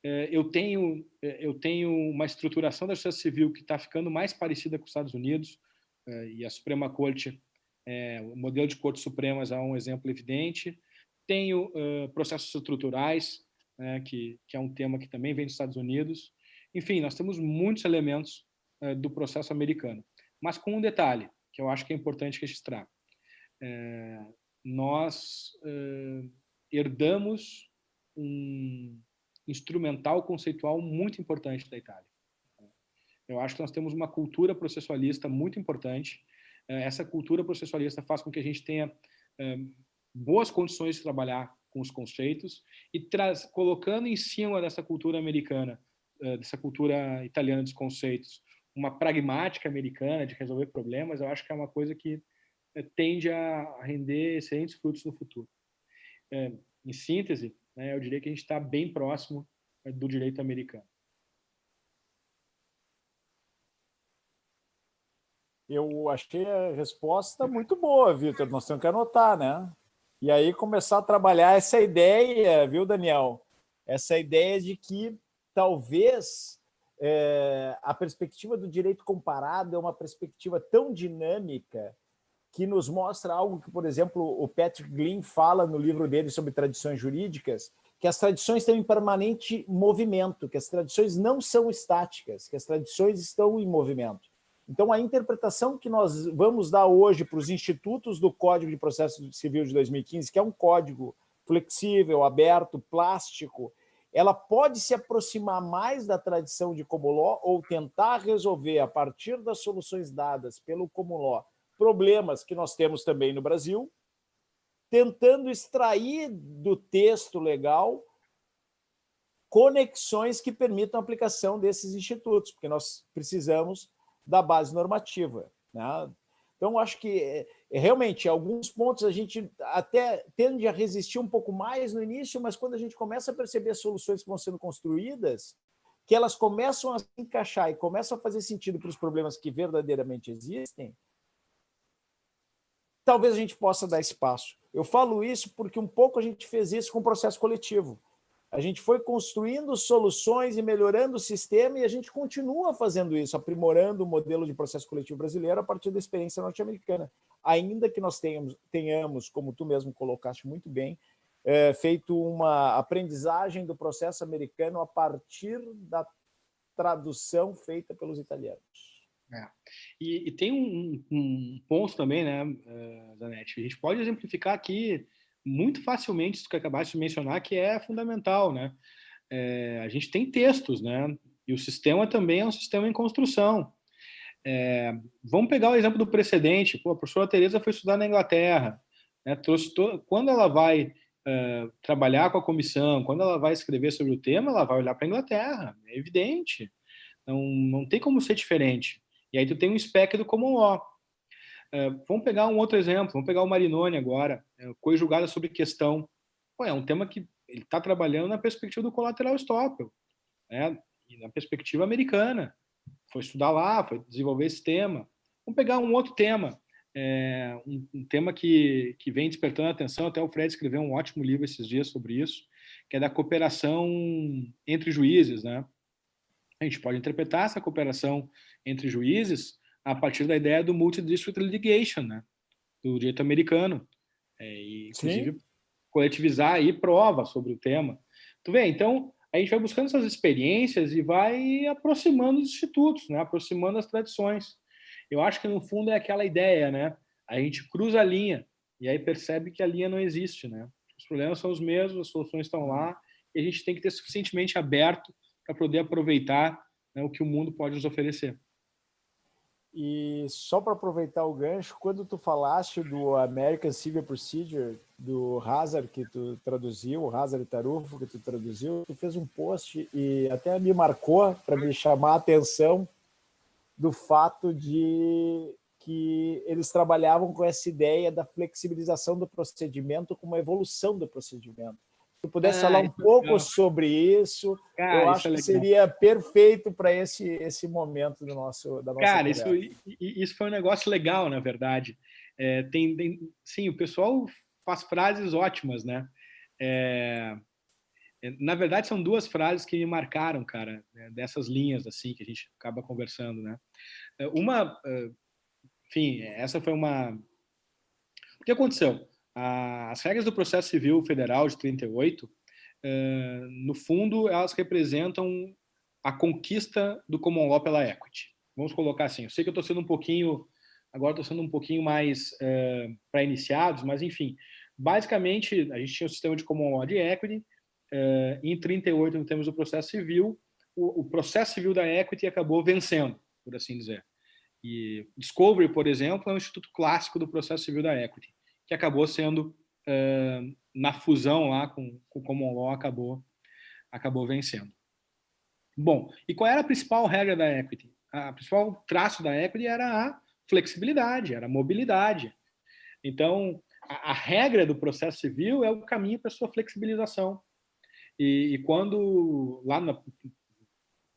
Eu tenho uma estruturação da justiça civil que está ficando mais parecida com os Estados Unidos, e a Suprema Corte, o modelo de cortes supremas é um exemplo evidente. Tenho processos estruturais, que é um tema que também vem dos Estados Unidos. Enfim, nós temos muitos elementos do processo americano, mas com um detalhe que eu acho que é importante registrar. Nós herdamos um instrumental conceitual muito importante da Itália. Eu acho que nós temos uma cultura processualista muito importante. Essa cultura processualista faz com que a gente tenha boas condições de trabalhar com os conceitos e colocando em cima dessa cultura americana, dessa cultura italiana dos conceitos, uma pragmática americana de resolver problemas, eu acho que é uma coisa que tende a render excelentes frutos no futuro. Em síntese, eu diria que a gente está bem próximo do direito americano. Eu achei a resposta muito boa, Vitor. Nós temos que anotar, né? E aí começar a trabalhar essa ideia, viu, Daniel? Essa ideia de que talvez a perspectiva do direito comparado é uma perspectiva tão dinâmica que nos mostra algo que, por exemplo, o Patrick Glynn fala no livro dele sobre tradições jurídicas, que as tradições estão em permanente movimento, que as tradições não são estáticas, que as tradições estão em movimento. Então, a interpretação que nós vamos dar hoje para os institutos do Código de Processo Civil de 2015, que é um código flexível, aberto, plástico, ela pode se aproximar mais da tradição de common law ou tentar resolver, a partir das soluções dadas pelo common law, problemas que nós temos também no Brasil, tentando extrair do texto legal conexões que permitam a aplicação desses institutos, porque nós precisamos da base normativa, né? Então, acho que realmente, em alguns pontos, a gente até tende a resistir um pouco mais no início, mas quando a gente começa a perceber as soluções que vão sendo construídas, que elas começam a se encaixar e começam a fazer sentido para os problemas que verdadeiramente existem, talvez a gente possa dar esse passo. Eu falo isso porque um pouco a gente fez isso com o processo coletivo. A gente foi construindo soluções e melhorando o sistema e a gente continua fazendo isso, aprimorando o modelo de processo coletivo brasileiro a partir da experiência norte-americana. Ainda que nós tenhamos, como tu mesmo colocaste muito bem, feito uma aprendizagem do processo americano a partir da tradução feita pelos italianos. E tem um ponto também, né, Zanetti? A gente pode exemplificar aqui muito facilmente isso que acabaste de mencionar, que é fundamental, né? A gente tem textos, né? E o sistema também é um sistema em construção. Vamos pegar o exemplo do precedente. A professora Tereza foi estudar na Inglaterra, né? Quando ela vai trabalhar com a comissão, quando ela vai escrever sobre o tema, ela vai olhar para a Inglaterra, é evidente. Não tem como ser diferente. E aí tu tem um spec do common law. Vamos pegar um outro exemplo, vamos pegar o Marinoni agora, coisa julgada sobre questão. Pô, é um tema que ele está trabalhando na perspectiva do collateral estoppel, né? E na perspectiva americana. Foi estudar lá, foi desenvolver esse tema. Vamos pegar um outro tema, um tema que vem despertando a atenção, até o Fred escreveu um ótimo livro esses dias sobre isso, que é da cooperação entre juízes, né? A gente pode interpretar essa cooperação entre juízes a partir da ideia do multidistrict litigation, né? Do direito americano, e inclusive coletivizar aí prova sobre o tema. Tu vê, então a gente vai buscando essas experiências e vai aproximando os institutos, né? Aproximando as tradições. Eu acho que no fundo é aquela ideia, né? A gente cruza a linha e aí percebe que a linha não existe, né? Os problemas são os mesmos, as soluções estão lá e a gente tem que ter suficientemente aberto para poder aproveitar, né, o que o mundo pode nos oferecer. E só para aproveitar o gancho, quando tu falaste do American Civil Procedure, do Hazard que tu traduziu, o Hazard Tarufo que tu traduziu, tu fez um post e até me marcou para me chamar a atenção do fato de que eles trabalhavam com essa ideia da flexibilização do procedimento como uma evolução do procedimento. Se tu pudesse falar um pouco sobre isso, eu acho que seria perfeito para esse momento da nossa Cara, conversa. isso foi um negócio legal, na verdade. Sim, o pessoal faz frases ótimas, né? Na verdade, são duas frases que me marcaram, cara, né, dessas linhas assim que a gente acaba conversando, né? Enfim, essa foi uma... O que aconteceu? As regras do processo civil federal de 38, no fundo, elas representam a conquista do common law pela equity. Vamos colocar assim. Eu sei que eu estou sendo um pouquinho... Agora estou sendo um pouquinho mais para iniciados, mas, enfim. Basicamente, a gente tinha o sistema de common law de equity. Em 38, em termos do processo civil, o processo civil da equity acabou vencendo, por assim dizer. E Discovery, por exemplo, é um instituto clássico do processo civil da equity, que acabou sendo, na fusão lá com o common law, acabou vencendo. Bom, e qual era a principal regra da equity? A principal traço da equity era a flexibilidade, era a mobilidade. Então, a regra do processo civil é o caminho para a sua flexibilização. E quando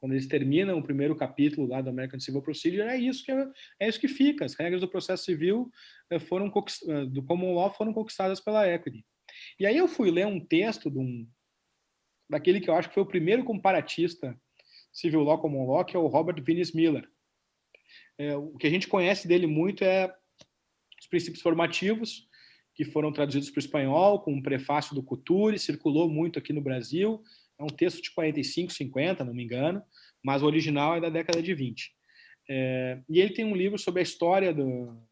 eles terminam o primeiro capítulo lá do American Civil Procedure, é isso que fica. As regras do processo civil do common law foram conquistadas pela equity. E aí eu fui ler um texto daquele que eu acho que foi o primeiro comparatista civil law common law, que é o Robert Venice Miller. O que a gente conhece dele muito é os princípios formativos, que foram traduzidos para o espanhol, com um prefácio do Couturi, circulou muito aqui no Brasil. É um texto de 45, 50, não me engano, mas o original é da década de 20. E ele tem um livro sobre a história do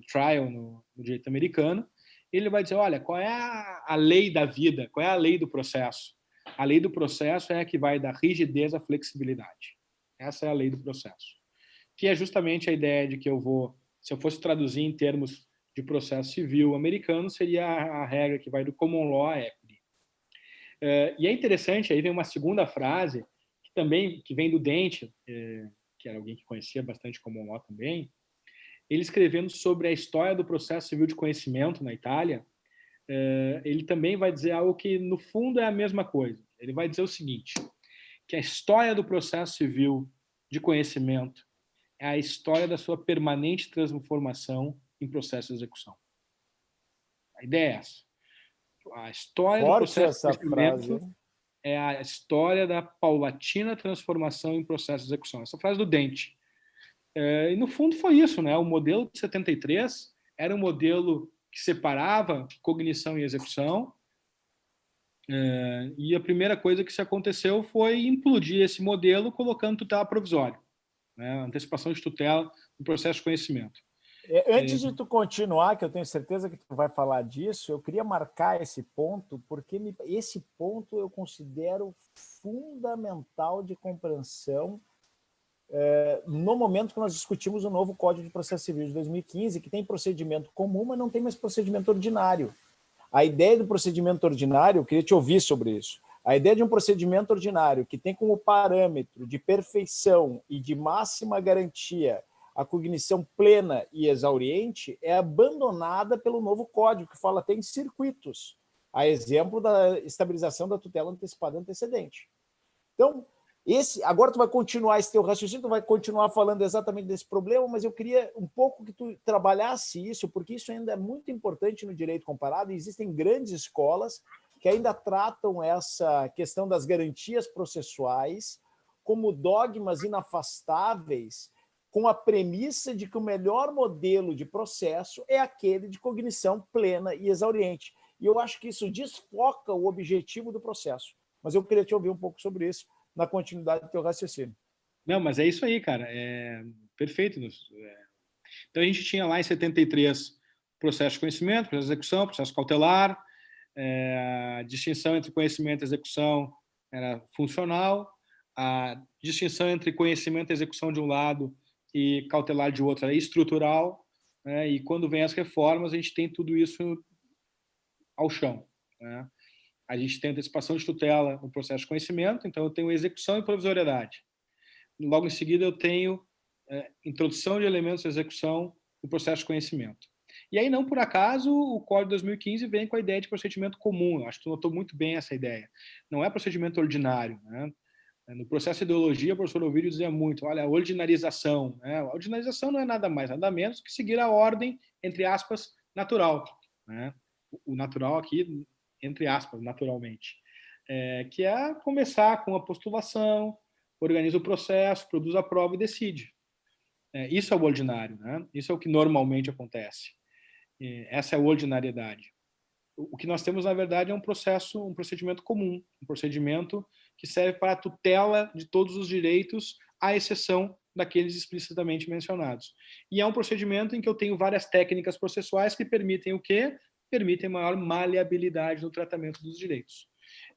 trial no direito americano. Ele vai dizer, olha, qual é a lei da vida, qual é a lei do processo? A lei do processo é a que vai da rigidez à flexibilidade. Essa é a lei do processo. Que é justamente a ideia de que se eu fosse traduzir em termos de processo civil americano, seria a regra que vai do common law à equity. E é interessante, aí vem uma segunda frase, que vem do Dente, que era alguém que conhecia bastante common law também, ele escrevendo sobre a história do processo civil de conhecimento na Itália, ele também vai dizer algo que, no fundo, é a mesma coisa. Ele vai dizer o seguinte, que a história do processo civil de conhecimento é a história da sua permanente transformação em processo de execução. A ideia é essa. A história do processo de conhecimento é a história da paulatina transformação em processo de execução. Essa frase do Dente. E, no fundo, foi isso, né? O modelo de 73 era um modelo que separava cognição e execução. E a primeira coisa que se aconteceu foi implodir esse modelo colocando tutela provisória, né? Antecipação de tutela no processo de conhecimento. Antes de tu continuar, que eu tenho certeza que tu vai falar disso, eu queria marcar esse ponto, porque esse ponto eu considero fundamental de compreensão no momento que nós discutimos o novo Código de Processo Civil de 2015, que tem procedimento comum, mas não tem mais procedimento ordinário. A ideia do procedimento ordinário, eu queria te ouvir sobre isso. A ideia de um procedimento ordinário que tem como parâmetro de perfeição e de máxima garantia a cognição plena e exauriente é abandonada pelo novo código, que fala até em circuitos, a exemplo da estabilização da tutela antecipada antecedente. Então, agora tu vai continuar esse teu raciocínio, tu vai continuar falando exatamente desse problema, mas eu queria um pouco que tu trabalhasse isso, porque isso ainda é muito importante no direito comparado, e existem grandes escolas que ainda tratam essa questão das garantias processuais como dogmas inafastáveis, com a premissa de que o melhor modelo de processo é aquele de cognição plena e exauriente. E eu acho que isso desfoca o objetivo do processo. Mas eu queria te ouvir um pouco sobre isso, na continuidade do teu raciocínio. Não, mas é isso aí, cara. Perfeito. Então, a gente tinha lá em 73 processo de conhecimento, processo de execução, processo cautelar, a distinção entre conhecimento e execução era funcional, a distinção entre conhecimento e execução de um lado e cautelar de outro era estrutural, né? E quando vem as reformas, a gente tem tudo isso ao chão, né? A gente tem antecipação de tutela no processo de conhecimento, então eu tenho execução e provisoriedade. Logo em seguida, eu tenho introdução de elementos de execução no processo de conhecimento. E aí, não por acaso, o Código de 2015 vem com a ideia de procedimento comum. Eu acho que tu notou muito bem essa ideia. Não é procedimento ordinário, né? No processo de ideologia, o professor Ovídio dizia muito, olha, a ordinarização, né? A ordinarização não é nada mais, nada menos que seguir a ordem, entre aspas, natural, né? O natural aqui, entre aspas, naturalmente, que é começar com a postulação, organiza o processo, produz a prova e decide. Isso é o ordinário, né? Isso é o que normalmente acontece. Essa é a ordinariedade. O que nós temos, na verdade, é um procedimento comum, um procedimento que serve para a tutela de todos os direitos, à exceção daqueles explicitamente mencionados. E é um procedimento em que eu tenho várias técnicas processuais que permitem o quê? Permitem maior maleabilidade no tratamento dos direitos.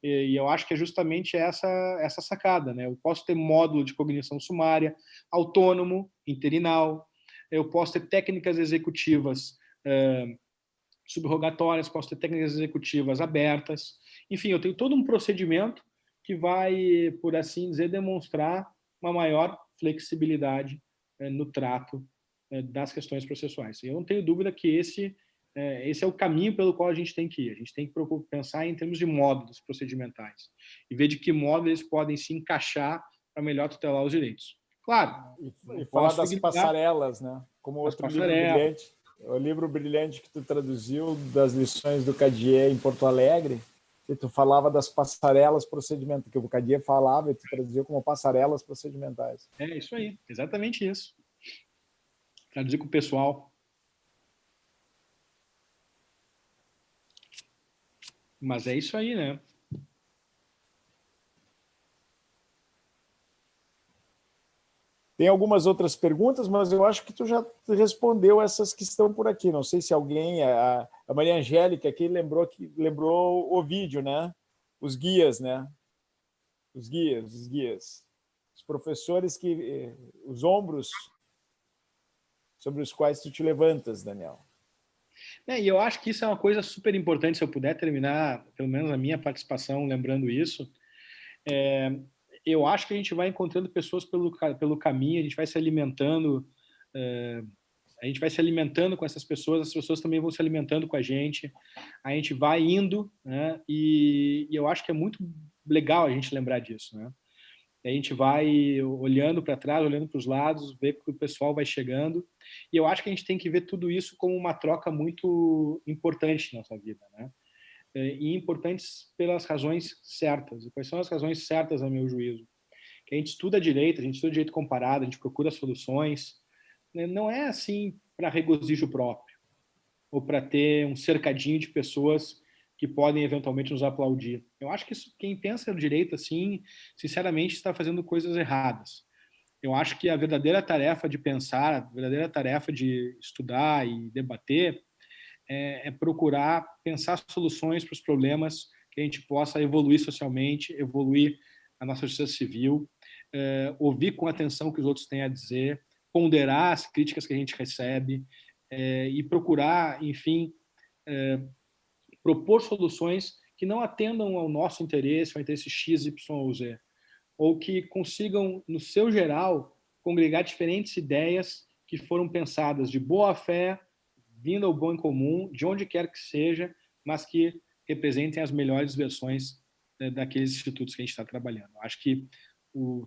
E eu acho que é justamente essa sacada, né? Eu posso ter módulo de cognição sumária, autônomo, interinal, eu posso ter técnicas executivas subrogatórias, posso ter técnicas executivas abertas, enfim, eu tenho todo um procedimento que vai, por assim dizer, demonstrar uma maior flexibilidade no trato das questões processuais. E eu não tenho dúvida que esse é o caminho pelo qual a gente tem que ir. A gente tem que pensar em termos de módulos procedimentais e ver de que modo eles podem se encaixar para melhor tutelar os direitos. Claro. E falar das passarelas, né? Como outro livro brilhante, o livro brilhante que tu traduziu das lições do Cadier em Porto Alegre, que tu falava das passarelas procedimentais, que o Cadier falava e tu traduziu como passarelas procedimentais. É isso aí, exatamente isso. Traduzir com o pessoal. Mas é isso aí, né? Tem algumas outras perguntas, mas eu acho que tu já respondeu essas que estão por aqui. Não sei se alguém, a Maria Angélica aqui lembrou o vídeo, né? Os guias, né? Os guias. Os professores os ombros sobre os quais tu te levantas, Daniel. E eu acho que isso é uma coisa super importante, se eu puder terminar, pelo menos a minha participação, lembrando isso. Eu acho que a gente vai encontrando pessoas pelo caminho, a gente vai se alimentando, com essas pessoas, as pessoas também vão se alimentando com a gente vai indo, né? E eu acho que é muito legal a gente lembrar disso, né? A gente vai olhando para trás, olhando para os lados, ver que o pessoal vai chegando, e eu acho que a gente tem que ver tudo isso como uma troca muito importante na nossa vida, né? E importantes pelas razões certas. E quais são as razões certas, a meu juízo? Que a gente estuda direito, a gente estuda direito comparado, a gente procura soluções. Não é assim para regozijo próprio, ou para ter um cercadinho de pessoas que podem eventualmente nos aplaudir. Eu acho que quem pensa no direito assim, sinceramente, está fazendo coisas erradas. Eu acho que a verdadeira tarefa de pensar, a verdadeira tarefa de estudar e debater é procurar pensar soluções para os problemas, que a gente possa evoluir socialmente, evoluir a nossa justiça civil, ouvir com atenção o que os outros têm a dizer, ponderar as críticas que a gente recebe e procurar, enfim, propor soluções que não atendam ao nosso interesse, ao interesse X, Y ou Z, ou que consigam, no seu geral, congregar diferentes ideias que foram pensadas de boa fé, vindo ao bom em comum, de onde quer que seja, mas que representem as melhores versões daqueles institutos que a gente está trabalhando. Acho que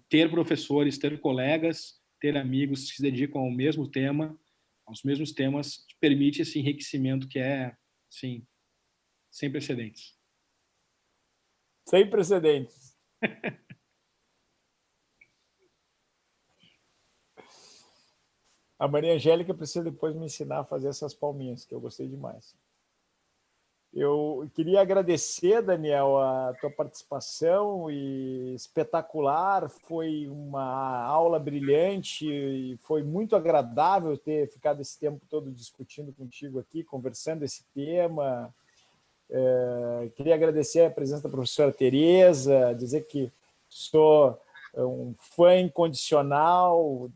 ter professores, ter colegas, ter amigos que se dedicam ao mesmo tema, aos mesmos temas, permite esse enriquecimento que é, assim, sem precedentes. Sem precedentes. A Maria Angélica precisa depois me ensinar a fazer essas palminhas, que eu gostei demais. Eu queria agradecer, Daniel, a tua participação e espetacular. Foi uma aula brilhante e foi muito agradável ter ficado esse tempo todo discutindo contigo aqui, conversando esse tema. Queria agradecer a presença da professora Tereza, dizer que sou um fã incondicional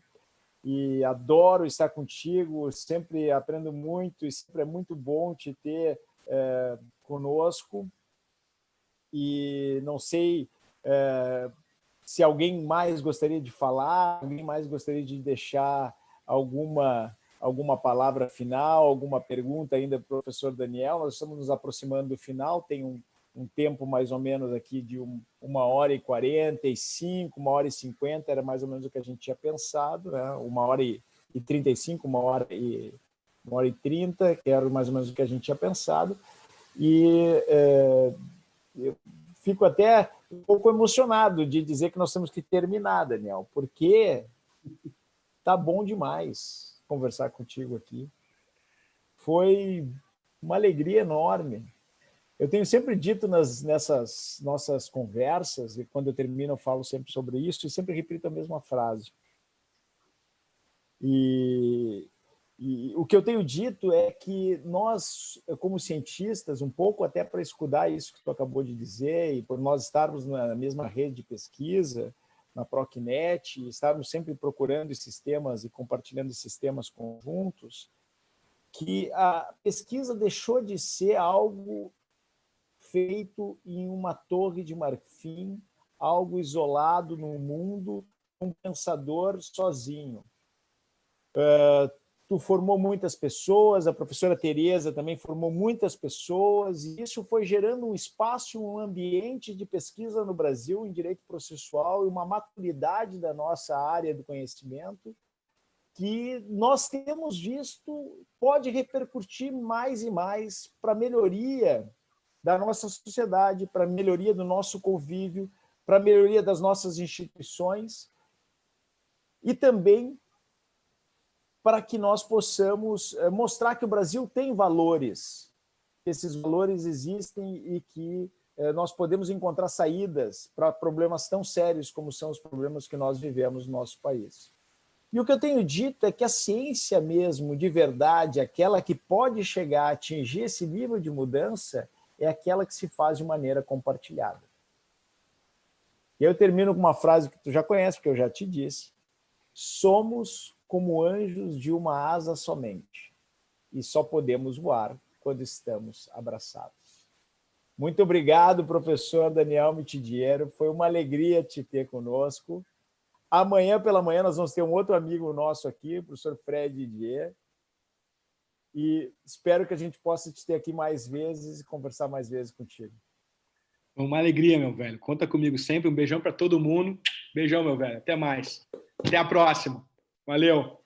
e adoro estar contigo, sempre aprendo muito e sempre é muito bom te ter conosco. E não sei se alguém mais gostaria de falar, alguém mais gostaria de deixar alguma palavra final, alguma pergunta ainda para o professor Daniel. Nós estamos nos aproximando do final, tem um tempo mais ou menos aqui de 1h45, 1h50, era mais ou menos o que a gente tinha pensado, né? 1h35, 1h30, que era mais ou menos o que a gente tinha pensado. E eu fico até um pouco emocionado de dizer que nós temos que terminar, Daniel, porque tá bom demais conversar contigo aqui. Foi uma alegria enorme. Eu tenho sempre dito nessas nossas conversas, e quando eu termino eu falo sempre sobre isso, e sempre repito a mesma frase. E o que eu tenho dito é que nós, como cientistas, um pouco até para escudar isso que tu acabou de dizer, e por nós estarmos na mesma rede de pesquisa, na Procnet, estarmos sempre procurando esses temas e compartilhando esses temas conjuntos, que a pesquisa deixou de ser algo feito em uma torre de marfim, algo isolado no mundo, um pensador sozinho. Tu formou muitas pessoas, a professora Tereza também formou muitas pessoas, e isso foi gerando um espaço, um ambiente de pesquisa no Brasil em direito processual e uma maturidade da nossa área do conhecimento que nós temos visto pode repercutir mais e mais para a melhoria da nossa sociedade, para a melhoria do nosso convívio, para a melhoria das nossas instituições e também para que nós possamos mostrar que o Brasil tem valores, que esses valores existem e que nós podemos encontrar saídas para problemas tão sérios como são os problemas que nós vivemos no nosso país. E o que eu tenho dito é que a ciência mesmo, de verdade, aquela que pode chegar a atingir esse nível de mudança, é aquela que se faz de maneira compartilhada. E eu termino com uma frase que tu já conhece, porque eu já te disse. Somos como anjos de uma asa somente, e só podemos voar quando estamos abraçados. Muito obrigado, professor Daniel Mitidiero. Foi uma alegria te ter conosco. Amanhã pela manhã nós vamos ter um outro amigo nosso aqui, o professor Fred Didier, e espero que a gente possa te ter aqui mais vezes e conversar mais vezes contigo. Uma alegria, meu velho. Conta comigo sempre. Um beijão para todo mundo. Beijão, meu velho. Até mais. Até a próxima. Valeu.